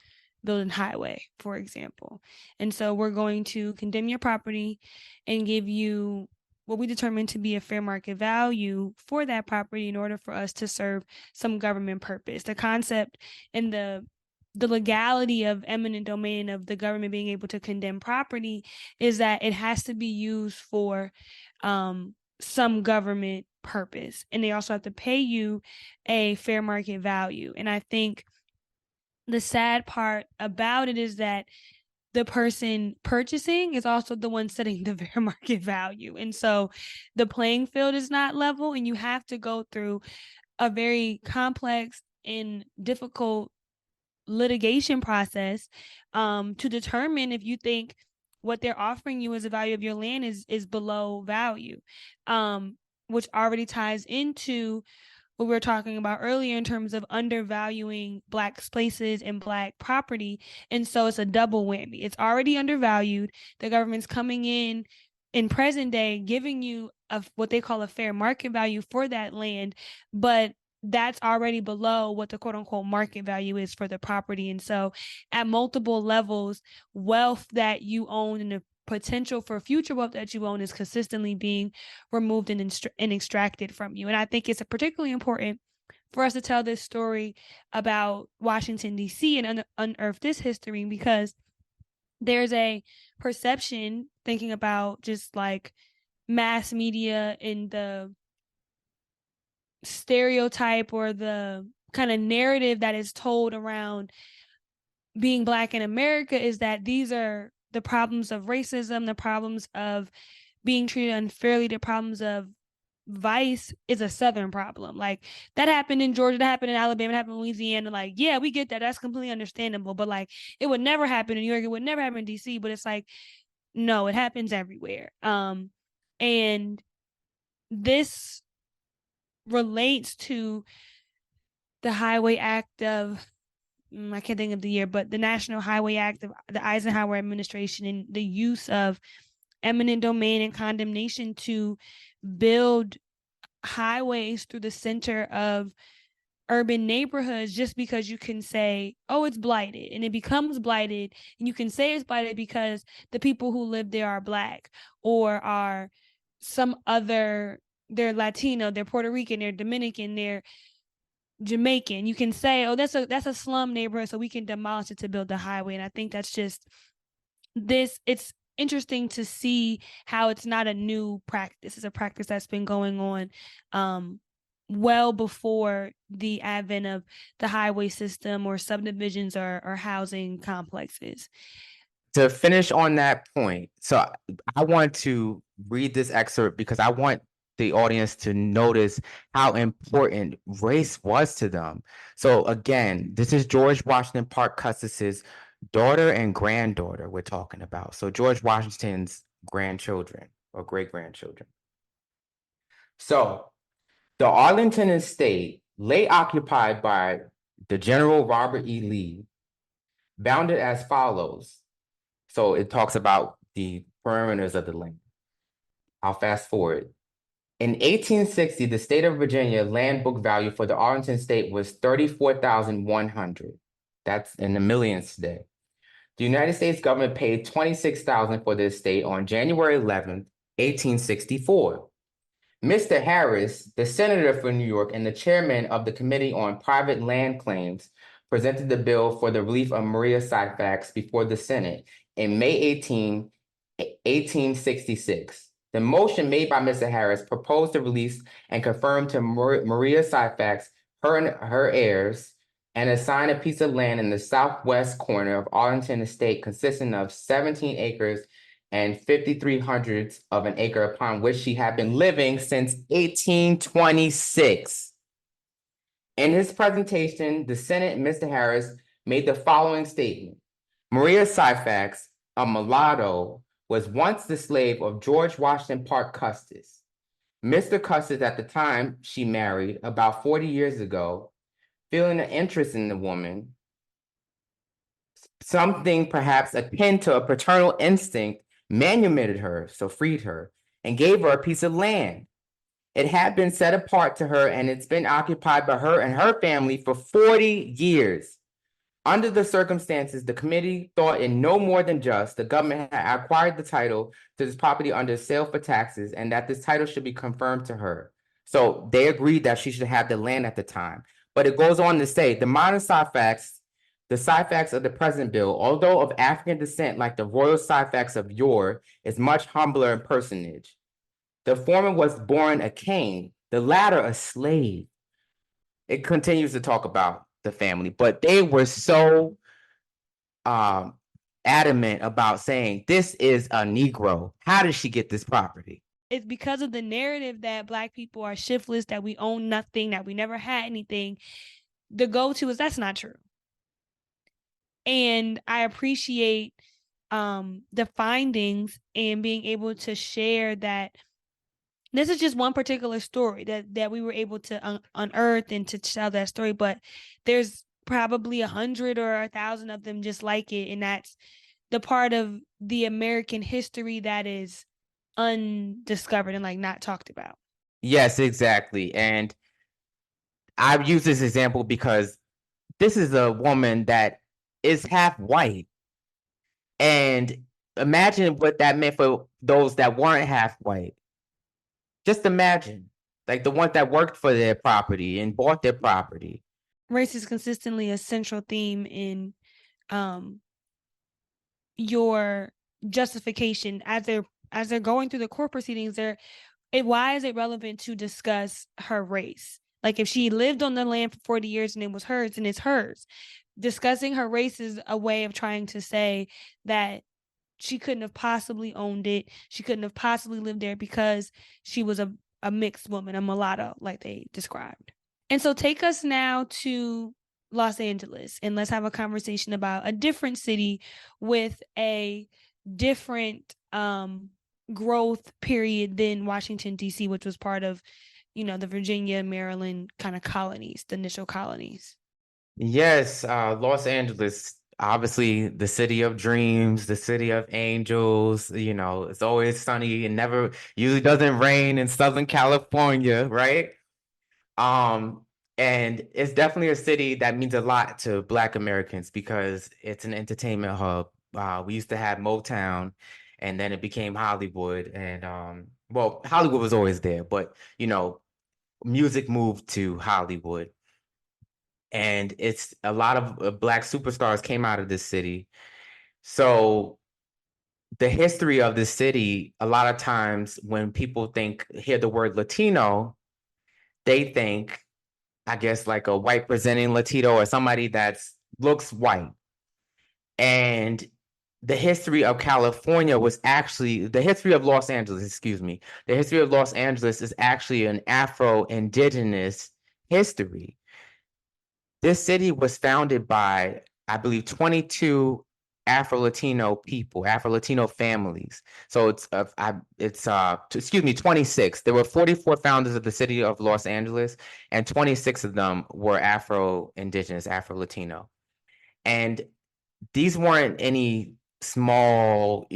build a highway, for example. And so we're going to condemn your property and give you what we determine to be a fair market value for that property in order for us to serve some government purpose. The concept and the legality of eminent domain, of the government being able to condemn property, is that it has to be used for some government purpose, and they also have to pay you a fair market value. And I think the sad part about it is that the person purchasing is also the one setting the fair market value. And so the playing field is not level, and you have to go through a very complex and difficult litigation process to determine if you think what they're offering you as the value of your land is below value, which already ties into what we were talking about earlier in terms of undervaluing Black spaces and Black property. And so it's a double whammy. It's already undervalued. The government's coming in present day, giving you what they call a fair market value for that land, but that's already below what the quote unquote market value is for the property. And so at multiple levels, wealth that you own and the potential for future wealth that you own is consistently being removed and extracted from you. And I think it's particularly important for us to tell this story about Washington, D.C. and unearth this history, because there's a perception, thinking about just like mass media and the stereotype or the kind of narrative that is told around being Black in America, is that these are the problems of racism, the problems of being treated unfairly, the problems of vice is a Southern problem. Like, that happened in Georgia, that happened in Alabama, that happened in Louisiana. Like, yeah, we get that. That's completely understandable. But like, it would never happen in New York. It would never happen in DC. But it's like, no, it happens everywhere. And this relates to the Highway Act of, I can't think of the year, but the National Highway Act of the Eisenhower administration, and the use of eminent domain and condemnation to build highways through the center of urban neighborhoods, just because you can say, oh, it's blighted, and it becomes blighted, and you can say it's blighted because the people who live there are Black or are some other, they're Latino, they're Puerto Rican, they're Dominican, they're Jamaican. You can say, oh, that's a slum neighborhood, so we can demolish it to build the highway. And I think that's just it's interesting to see how it's not a new practice. It's a practice that's been going on well before the advent of the highway system or subdivisions or housing complexes. To finish on that point, so I want to read this excerpt because I want the audience to notice how important race was to them. So again, this is George Washington Parke Custis's daughter and granddaughter we're talking about. So George Washington's grandchildren or great-grandchildren. So the Arlington estate, late occupied by the General Robert E. Lee, bounded as follows. So it talks about the parameters of the land. I'll fast forward. In 1860, the state of Virginia land book value for the Arlington estate was $34,100. That's in the millions today. The United States government paid $26,000 for the estate on January 11th, 1864. Mr. Harris, the senator for New York and the chairman of the Committee on Private Land Claims, presented the bill for the relief of Maria Syphax before the Senate in May 18, 1866. The motion made by Mr. Harris proposed the release and confirmed to Maria Syphax her and her heirs and assign a piece of land in the southwest corner of Arlington Estate consisting of 17 acres and 53/100 of an acre upon which she had been living since 1826. In his presentation, the Senate, Mr. Harris made the following statement. Maria Syphax, a mulatto, was once the slave of George Washington Parke Custis. Mr. Custis, at the time she married, about 40 years ago, feeling an interest in the woman, something perhaps akin to a paternal instinct, manumitted her, so freed her, and gave her a piece of land. It had been set apart to her, and it's been occupied by her and her family for 40 years. Under the circumstances, the committee thought it no more than just the government had acquired the title to this property under sale for taxes, and that this title should be confirmed to her. So they agreed that she should have the land at the time. But it goes on to say, the modern Syphax, the Syphax of the present bill, although of African descent like the royal Syphax of yore, is much humbler in personage. The former was born a king, the latter a slave. It continues to talk about the family, but they were so adamant about saying this is a Negro. How did she get this property? It's because of the narrative that Black people are shiftless, that we own nothing, that we never had anything. The go-to is that's not true. And I appreciate the findings and being able to share that This is just one particular story that we were able to unearth and to tell that story, but there's probably 100 or 1,000 of them just like it, and that's the part of the American history that is undiscovered and like not talked about. Yes, exactly. And I use this example because this is a woman that is half white. And imagine what that meant for those that weren't half white. Just imagine, like the ones that worked for their property and bought their property. Race is consistently a central theme in um your justification as they're going through the court proceedings. Why is it relevant to discuss her race? Like if she lived on the land for 40 years and it was hers, and it's hers. Discussing her race is a way of trying to say that she couldn't have possibly owned it. She couldn't have possibly lived there because she was a mixed woman, a mulatto, like they described. And so take us now to Los Angeles, and let's have a conversation about a different city with a different growth period than Washington, D.C., which was part of, the Virginia, Maryland kind of colonies, the initial colonies. Yes, Los Angeles, obviously the city of dreams, the city of angels. It's always sunny and never usually doesn't rain in Southern California, right? And it's definitely a city that means a lot to Black Americans because it's an entertainment hub. We used to have Motown, and then it became Hollywood. And well, Hollywood was always there, but music moved to Hollywood. And it's a lot of Black superstars came out of this city. So the history of this city, a lot of times when people hear the word Latino, they think, I guess, like a white presenting Latino or somebody that looks white. And the history of California was actually the history of Los Angeles, excuse me. The history of Los Angeles is actually an Afro-Indigenous history. This city was founded by, I believe, 22 Afro-Latino people, Afro-Latino families. So excuse me, 26. There were 44 founders of the city of Los Angeles, and 26 of them were Afro-Indigenous, Afro-Latino. And these weren't any small,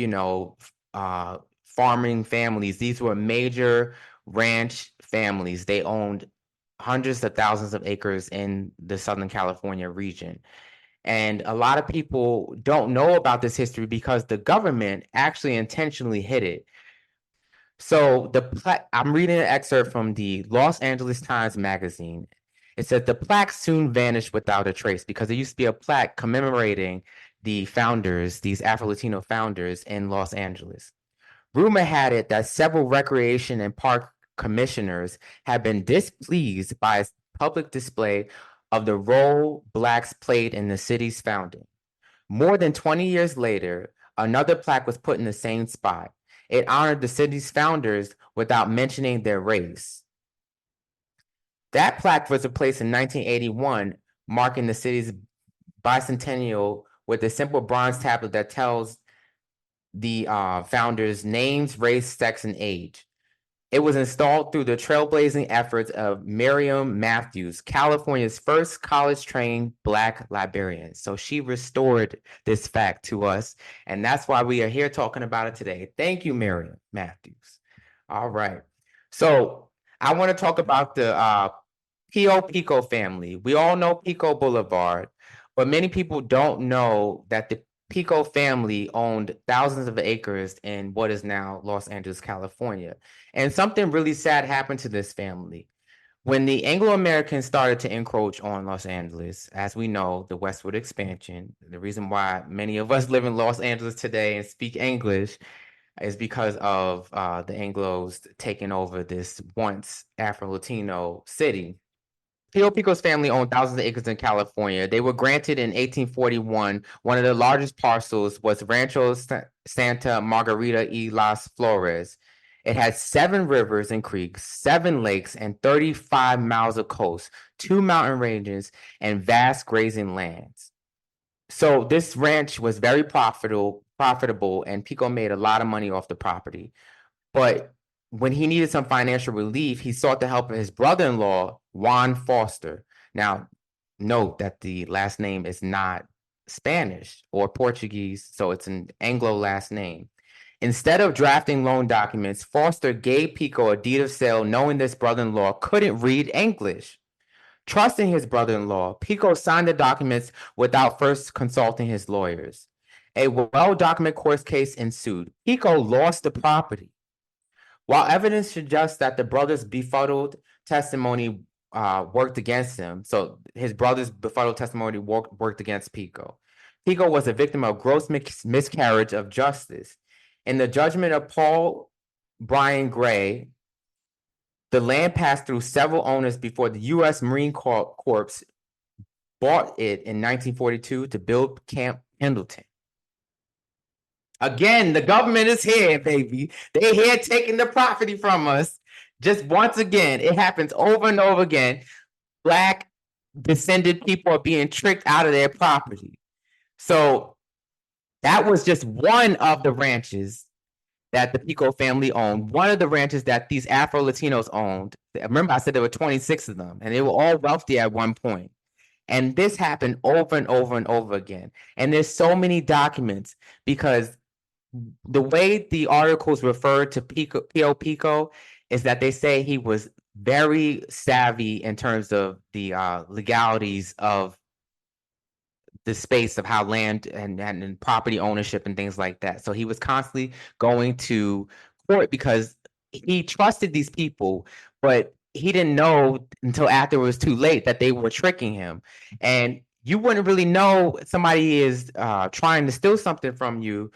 farming families. These were major ranch families. They owned hundreds of thousands of acres in the Southern California region. And a lot of people don't know about this history because the government actually intentionally hid it. So I'm reading an excerpt from the Los Angeles Times magazine. It said the plaque soon vanished without a trace because there used to be a plaque commemorating the founders, these Afro-Latino founders in Los Angeles. Rumor had it that several recreation and park commissioners had been displeased by a public display of the role Blacks played in the city's founding. More than 20 years later, another plaque was put in the same spot. It honored the city's founders without mentioning their race. That plaque was replaced in 1981, marking the city's bicentennial with a simple bronze tablet that tells the founders' names, race, sex, and age. It was installed through the trailblazing efforts of Miriam Matthews, California's first college-trained Black librarian. So she restored this fact to us, and that's why we are here talking about it today. Thank you, Miriam Matthews. All right. So I want to talk about the Pio Pico family. We all know Pico Boulevard, but many people don't know that the Pico family owned thousands of acres in what is now Los Angeles, California. And something really sad happened to this family. When the Anglo-Americans started to encroach on Los Angeles, as we know, the westward expansion, the reason why many of us live in Los Angeles today and speak English is because of the Anglos taking over this once Afro-Latino city. Pio Pico's family owned thousands of acres in California. They were granted in 1841. One of the largest parcels was Rancho Santa Margarita y Las Flores. It had 7 rivers and creeks, 7 lakes, and 35 miles of coast, 2 mountain ranges, and vast grazing lands. So this ranch was very profitable, and Pico made a lot of money off the property. But when he needed some financial relief, he sought the help of his brother-in-law, Juan Foster. Now, note that the last name is not Spanish or Portuguese, so it's an Anglo last name. Instead of drafting loan documents, Foster gave Pico a deed of sale knowing this brother-in-law couldn't read English. Trusting his brother-in-law, Pico signed the documents without first consulting his lawyers. A well-documented court case ensued. Pico lost the property. While evidence suggests that the brother's befuddled testimony worked against him, so his brother's befuddled testimony worked against Pico. Pico was a victim of gross miscarriage of justice. In the judgment of Paul Brian Gray, the land passed through several owners before the U.S. Marine Corps bought it in 1942 to build Camp Pendleton. Again, the government is here, baby. They're here taking the property from us. Just once again, it happens over and over again. Black descended people are being tricked out of their property. So that was just one of the ranches that the Pico family owned, one of the ranches that these Afro-Latinos owned. Remember, I said there were 26 of them, and they were all wealthy at one point. And this happened over and over and over again. And there's so many documents because the way the articles refer to Pio Pico is that they say he was very savvy in terms of the legalities of the space of how land and property ownership and things like that. So he was constantly going to court because he trusted these people, but he didn't know until after it was too late that they were tricking him. And you wouldn't really know somebody is trying to steal something from you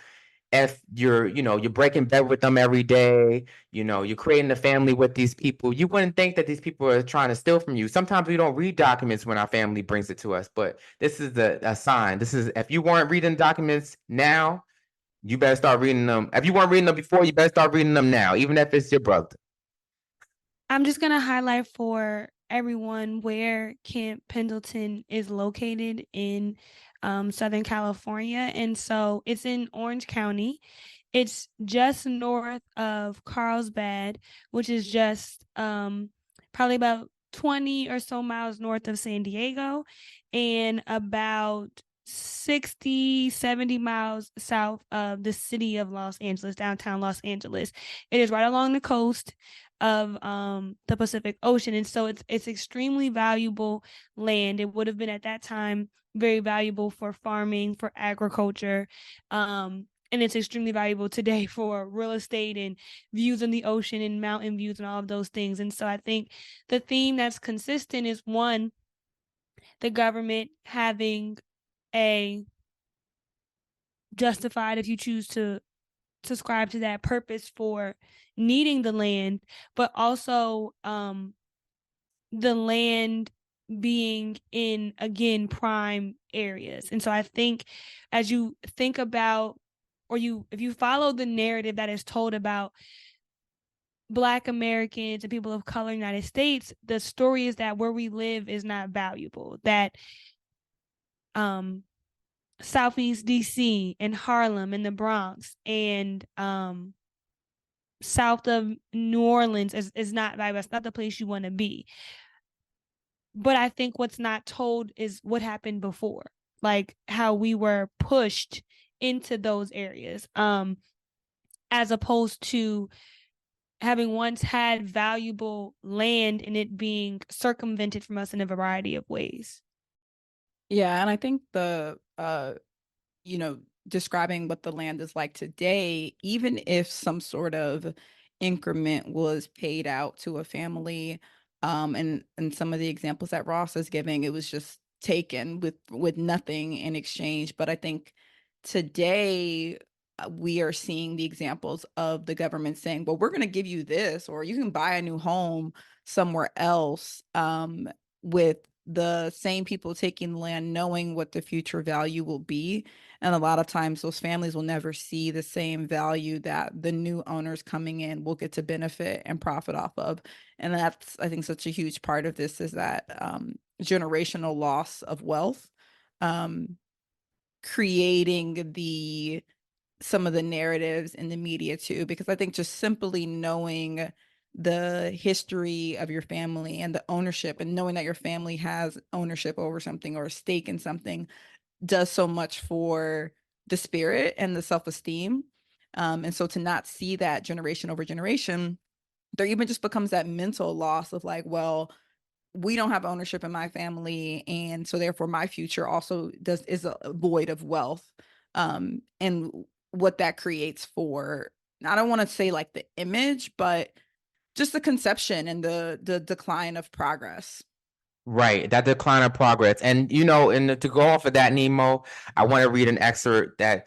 if you're breaking bed with them every day, you're creating a family with these people. You wouldn't think that these people are trying to steal from you. Sometimes we don't read documents when our family brings it to us, but this is a sign. This is, if you weren't reading documents now, you better start reading them. If you weren't reading them before, you better start reading them now, even if it's your brother. I'm just going to highlight for everyone where Camp Pendleton is located in Southern California. And so it's in Orange County. It's just north of Carlsbad, which is just probably about 20 or so miles north of San Diego and about 60, 70 miles south of the city of Los Angeles, downtown Los Angeles. It is right along the coast of the Pacific Ocean. And so it's extremely valuable land. It would have been at that time very valuable for farming, for agriculture. And it's extremely valuable today for real estate and views on the ocean and mountain views and all of those things. And so I think the theme that's consistent is, one, the government having a justified, if you choose to subscribe to that, purpose for needing the land, but also the land being in, again, prime areas. And so I think as you think about, or if you follow the narrative that is told about Black Americans and people of color in the United States, the story is that where we live is not valuable, that Southeast DC and Harlem and the Bronx and south of New Orleans is not valuable. It's not the place you want to be. But I think what's not told is what happened before, like how we were pushed into those areas, as opposed to having once had valuable land and it being circumvented from us in a variety of ways. Yeah, and I think describing what the land is like today, even if some sort of increment was paid out to a family, and some of the examples that Ross is giving, it was just taken with nothing in exchange. But I think today we are seeing the examples of the government saying, well, we're going to give you this, or you can buy a new home somewhere else, with the same people taking the land, knowing what the future value will be. And a lot of times those families will never see the same value that the new owners coming in will get to benefit and profit off of. And that's, I think, such a huge part of this, is that generational loss of wealth, creating the some of the narratives in the media too, because I think just simply knowing the history of your family and the ownership and knowing that your family has ownership over something or a stake in something does so much for the spirit and the self-esteem. And so to not see that generation over generation, there even just becomes that mental loss of like, well, we don't have ownership in my family, and so therefore my future also is a void of wealth. And what that creates for, I don't want to say like the image, but just the conception and the decline of progress. Right, that decline of progress. And to go off of that, Nemo, I want to read an excerpt that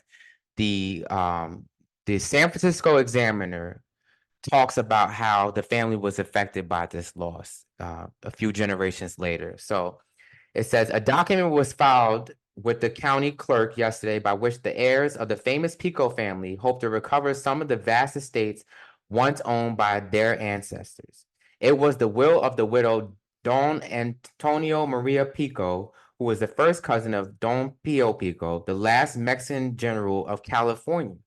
the San Francisco Examiner talks about how the family was affected by this loss a few generations later. So it says a document was filed with the county clerk yesterday by which the heirs of the famous Pico family hope to recover some of the vast estates once owned by their ancestors. It was the will of the widow Don Antonio Maria Pico, who was the first cousin of Don Pio Pico, the last Mexican general of California.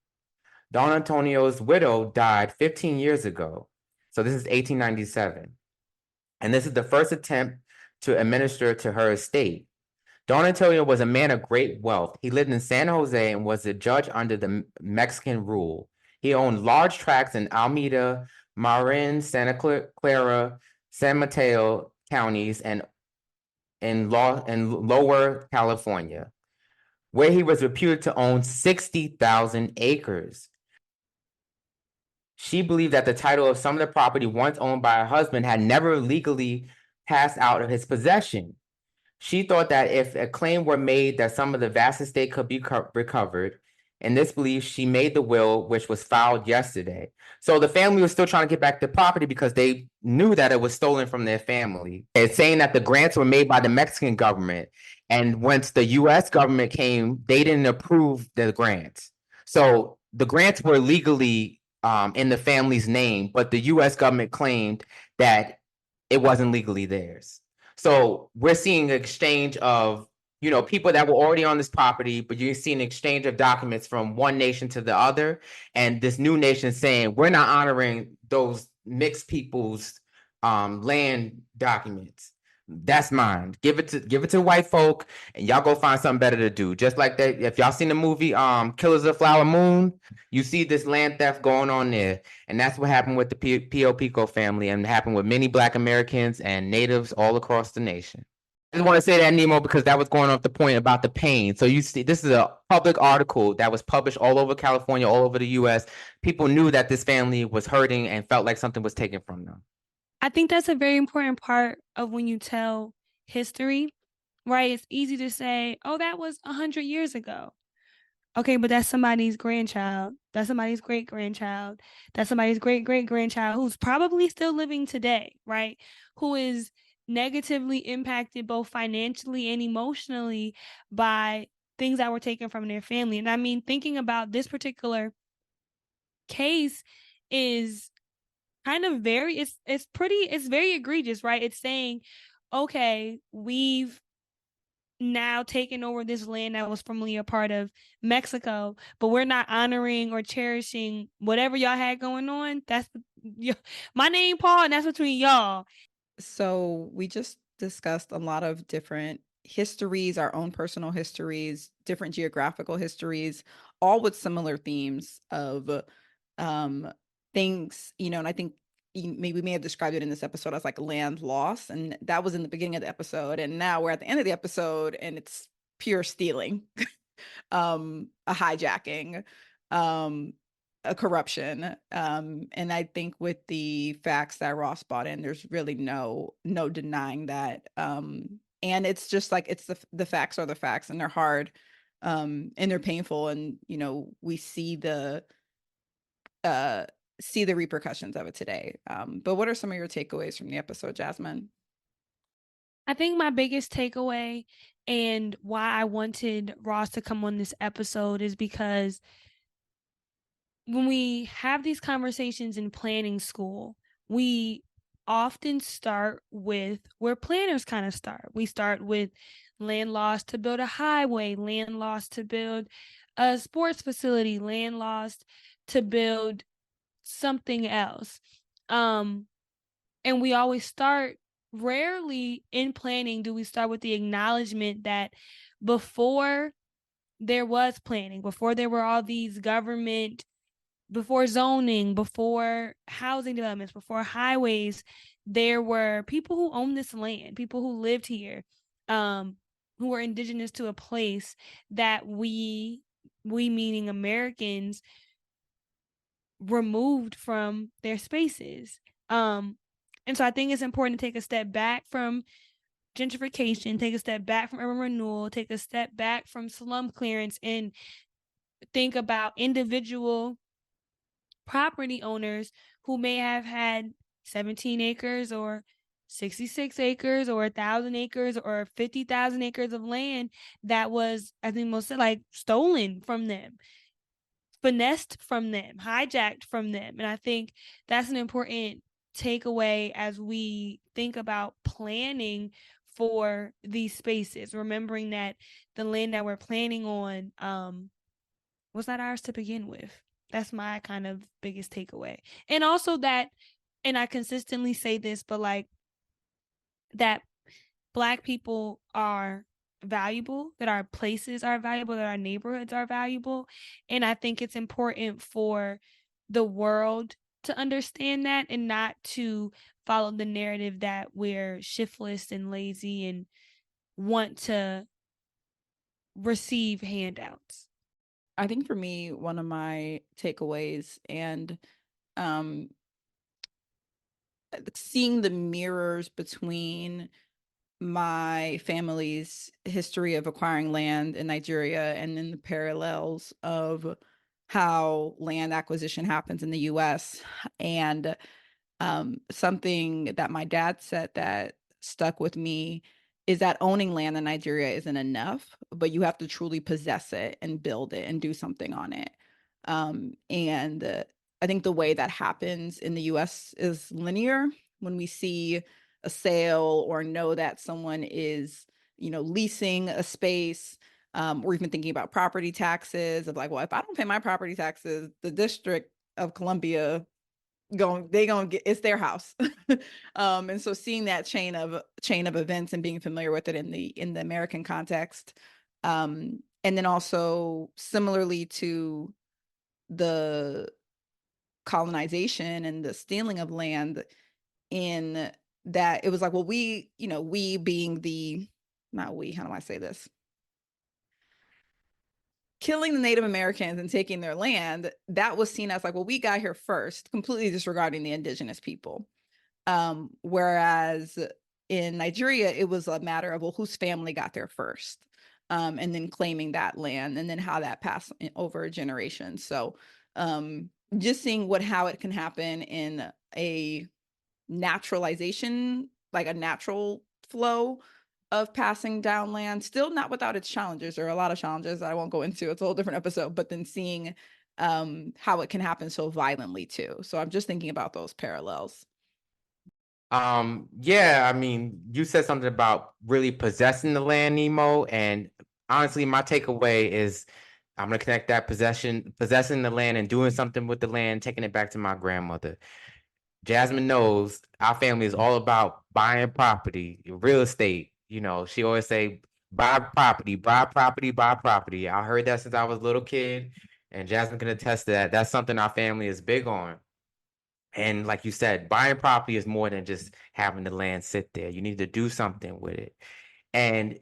Don Antonio's widow died 15 years ago. So this is 1897. And this is the first attempt to administer to her estate. Don Antonio was a man of great wealth. He lived in San Jose and was a judge under the Mexican rule. He owned large tracts in Alameda, Marin, Santa Clara, San Mateo counties, and in Lower California, where he was reputed to own 60,000 acres. She believed that the title of some of the property once owned by her husband had never legally passed out of his possession. She thought that if a claim were made that some of the vast estate could be recovered, in this belief, she made the will, which was filed yesterday. So the family was still trying to get back the property because they knew that it was stolen from their family. It's saying that the grants were made by the Mexican government, and once the U.S. government came, they didn't approve the grants. So the grants were legally in the family's name, but the U.S. government claimed that it wasn't legally theirs. So we're seeing an exchange of, people that were already on this property, but you see an exchange of documents from one nation to the other. And this new nation saying, we're not honoring those mixed people's land documents. That's mine. Give it to white folk, and y'all go find something better to do. Just like that, if y'all seen the movie Killers of the Flower Moon, you see this land theft going on there. And that's what happened with the Pio Pico family, and happened with many Black Americans and natives all across the nation. I just want to say that, Nemo, because that was going off the point about the pain. So you see, this is a public article that was published all over California, all over the US. People knew that this family was hurting and felt like something was taken from them. I think that's a very important part of when you tell history, right? It's easy to say, oh, that was 100 years ago. Okay, but that's somebody's grandchild. That's somebody's great grandchild. That's somebody's great great grandchild who's probably still living today, right? Who is negatively impacted both financially and emotionally by things that were taken from their family. And I mean, thinking about this particular case is kind of it's very egregious, right? It's saying, okay, we've now taken over this land that was formerly a part of Mexico, but we're not honoring or cherishing whatever y'all had going on. That's my name, Paul, and that's between y'all. So we just discussed a lot of different histories, our own personal histories, different geographical histories, all with similar themes of things, and I think we may have described it in this episode as like land loss, and that was in the beginning of the episode, and now we're at the end of the episode and it's pure stealing, a hijacking, a corruption, and I think with the facts that Ross brought in, there's really no denying that, and it's just like it's the facts are the facts, and they're hard, and they're painful, and we see the repercussions of it today. But what are some of your takeaways from the episode, Jasmine? I think my biggest takeaway and why I wanted Ross to come on this episode is because when we have these conversations in planning school, we often start with where planners kind of start. We start with land loss to build a highway, land loss to build a sports facility, land lost to build something else. And we always start, rarely in planning do we start with the acknowledgement that before there was planning, before there were all these government, before zoning, before housing developments, before highways, there were people who owned this land, people who lived here, who were indigenous to a place that we meaning Americans, removed from their spaces. And so I think it's important to take a step back from gentrification, take a step back from urban renewal, take a step back from slum clearance, and think about individual property owners who may have had 17 acres or 66 acres or 1,000 acres or 50,000 acres of land that was, I think most said, like, stolen from them, finessed from them, hijacked from them. And I think that's an important takeaway as we think about planning for these spaces, remembering that the land that we're planning on was not ours to begin with. That's my kind of biggest takeaway. And also that, and I consistently say this, but like, that Black people are valuable, that our places are valuable, that our neighborhoods are valuable. And I think it's important for the world to understand that and not to follow the narrative that we're shiftless and lazy and want to receive handouts. I think for me, one of my takeaways and seeing the mirrors between my family's history of acquiring land in Nigeria and then the parallels of how land acquisition happens in the US. And something that my dad said that stuck with me is that owning land in Nigeria isn't enough, but you have to truly possess it and build it and do something on it. And I think the way that happens in the US is linear. When we see a sale or know that someone is, leasing a space, or even thinking about property taxes of like, well, if I don't pay my property taxes, the District of Columbia it's their house. And so seeing that chain of events and being familiar with it in the American context, and then also similarly to the colonization and the stealing of land, in that it was like, well, we being the, not we, how do I say this, killing the Native Americans and taking their land, that was seen as like, well, we got here first, completely disregarding the indigenous people. Whereas in Nigeria, it was a matter of, well, whose family got there first, and then claiming that land, and then how that passed over generations. So just seeing how it can happen in a naturalization, like a natural flow of passing down land, still not without its challenges. There are a lot of challenges that I won't go into. It's a whole different episode, but then seeing how it can happen so violently too. So I'm just thinking about those parallels. Yeah, I mean, you said something about really possessing the land, Nemo, and honestly, my takeaway is I'm gonna connect that possessing the land and doing something with the land, taking it back to my grandmother. Jasmine knows our family is all about buying property, real estate. She always say, buy property, buy property, buy property. I heard that since I was a little kid, and Jasmine can attest to that. That's something our family is big on. And like you said, buying property is more than just having the land sit there. You need to do something with it. And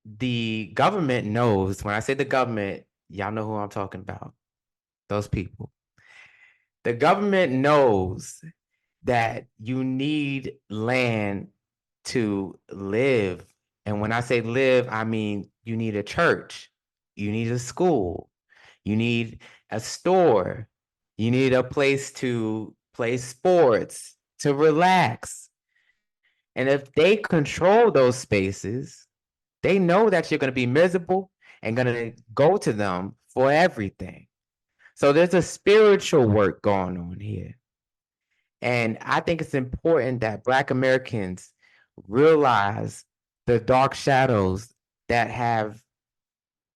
the government knows, when I say the government, y'all know who I'm talking about. Those people. The government knows that you need land to live. And when I say live, I mean you need a church, you need a school, you need a store, you need a place to play sports, to relax. And if they control those spaces, they know that you're going to be miserable and going to go to them for everything. So there's a spiritual work going on here. And I think it's important that Black Americans realize the dark shadows that have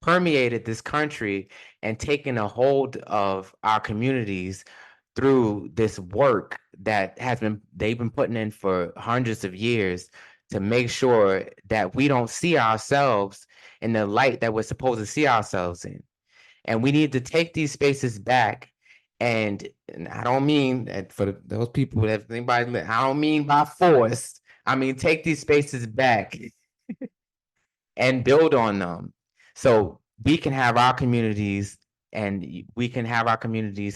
permeated this country and taken a hold of our communities through this work that they've been putting in for hundreds of years to make sure that we don't see ourselves in the light that we're supposed to see ourselves in. And we need to take these spaces back. And I don't mean that for those people that anybody, I don't mean by force. I mean, take these spaces back and build on them so we can have our communities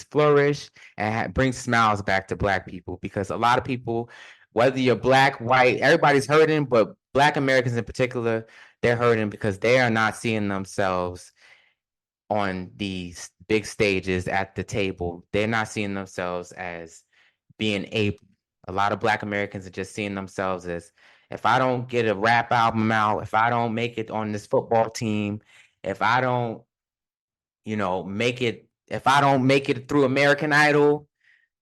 flourish and bring smiles back to Black people, because a lot of people, whether you're Black, white, everybody's hurting, but Black Americans in particular, they're hurting because they are not seeing themselves on these big stages at the table. They're not seeing themselves as being able. A lot of Black Americans are just seeing themselves as, if I don't get a rap album out, if I don't make it on this football team, if I don't, if I don't make it through American Idol,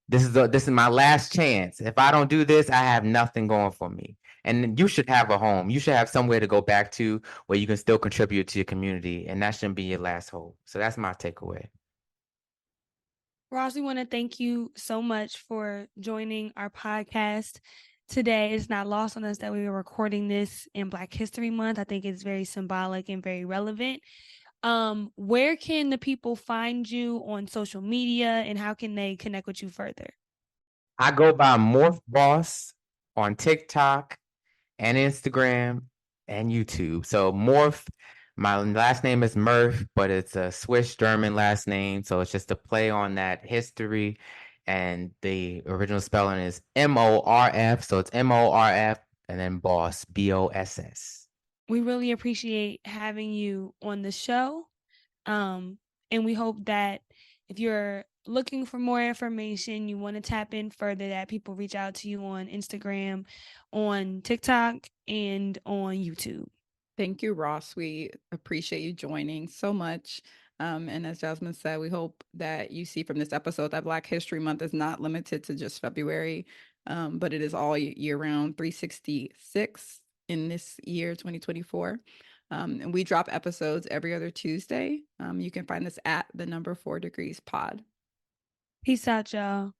this is my last chance. If I don't do this, I have nothing going for me. And you should have a home. You should have somewhere to go back to where you can still contribute to your community, and that shouldn't be your last hope. So that's my takeaway. Ross, we want to thank you so much for joining our podcast today. It's not lost on us that we were recording this in Black History Month. I think it's very symbolic and very relevant. Where can the people find you on social media, and how can they connect with you further? I go by MORFBOSS on TikTok and Instagram and YouTube. So Morph, my last name is Murph, but it's a Swiss German last name. So it's just a play on that history. And the original spelling is MORF. So it's MORF and then boss, BOSS. We really appreciate having you on the show. And we hope that if you're looking for more information, you want to tap in further, that people reach out to you on Instagram, on TikTok, and on YouTube. Thank you, Ross. We appreciate you joining so much. And as Jasmine said, we hope that you see from this episode that Black History Month is not limited to just February, but it is all year round, 366 in this year, 2024. And we drop episodes every other Tuesday. You can find us at the number 4 degrees pod. Peace out, y'all.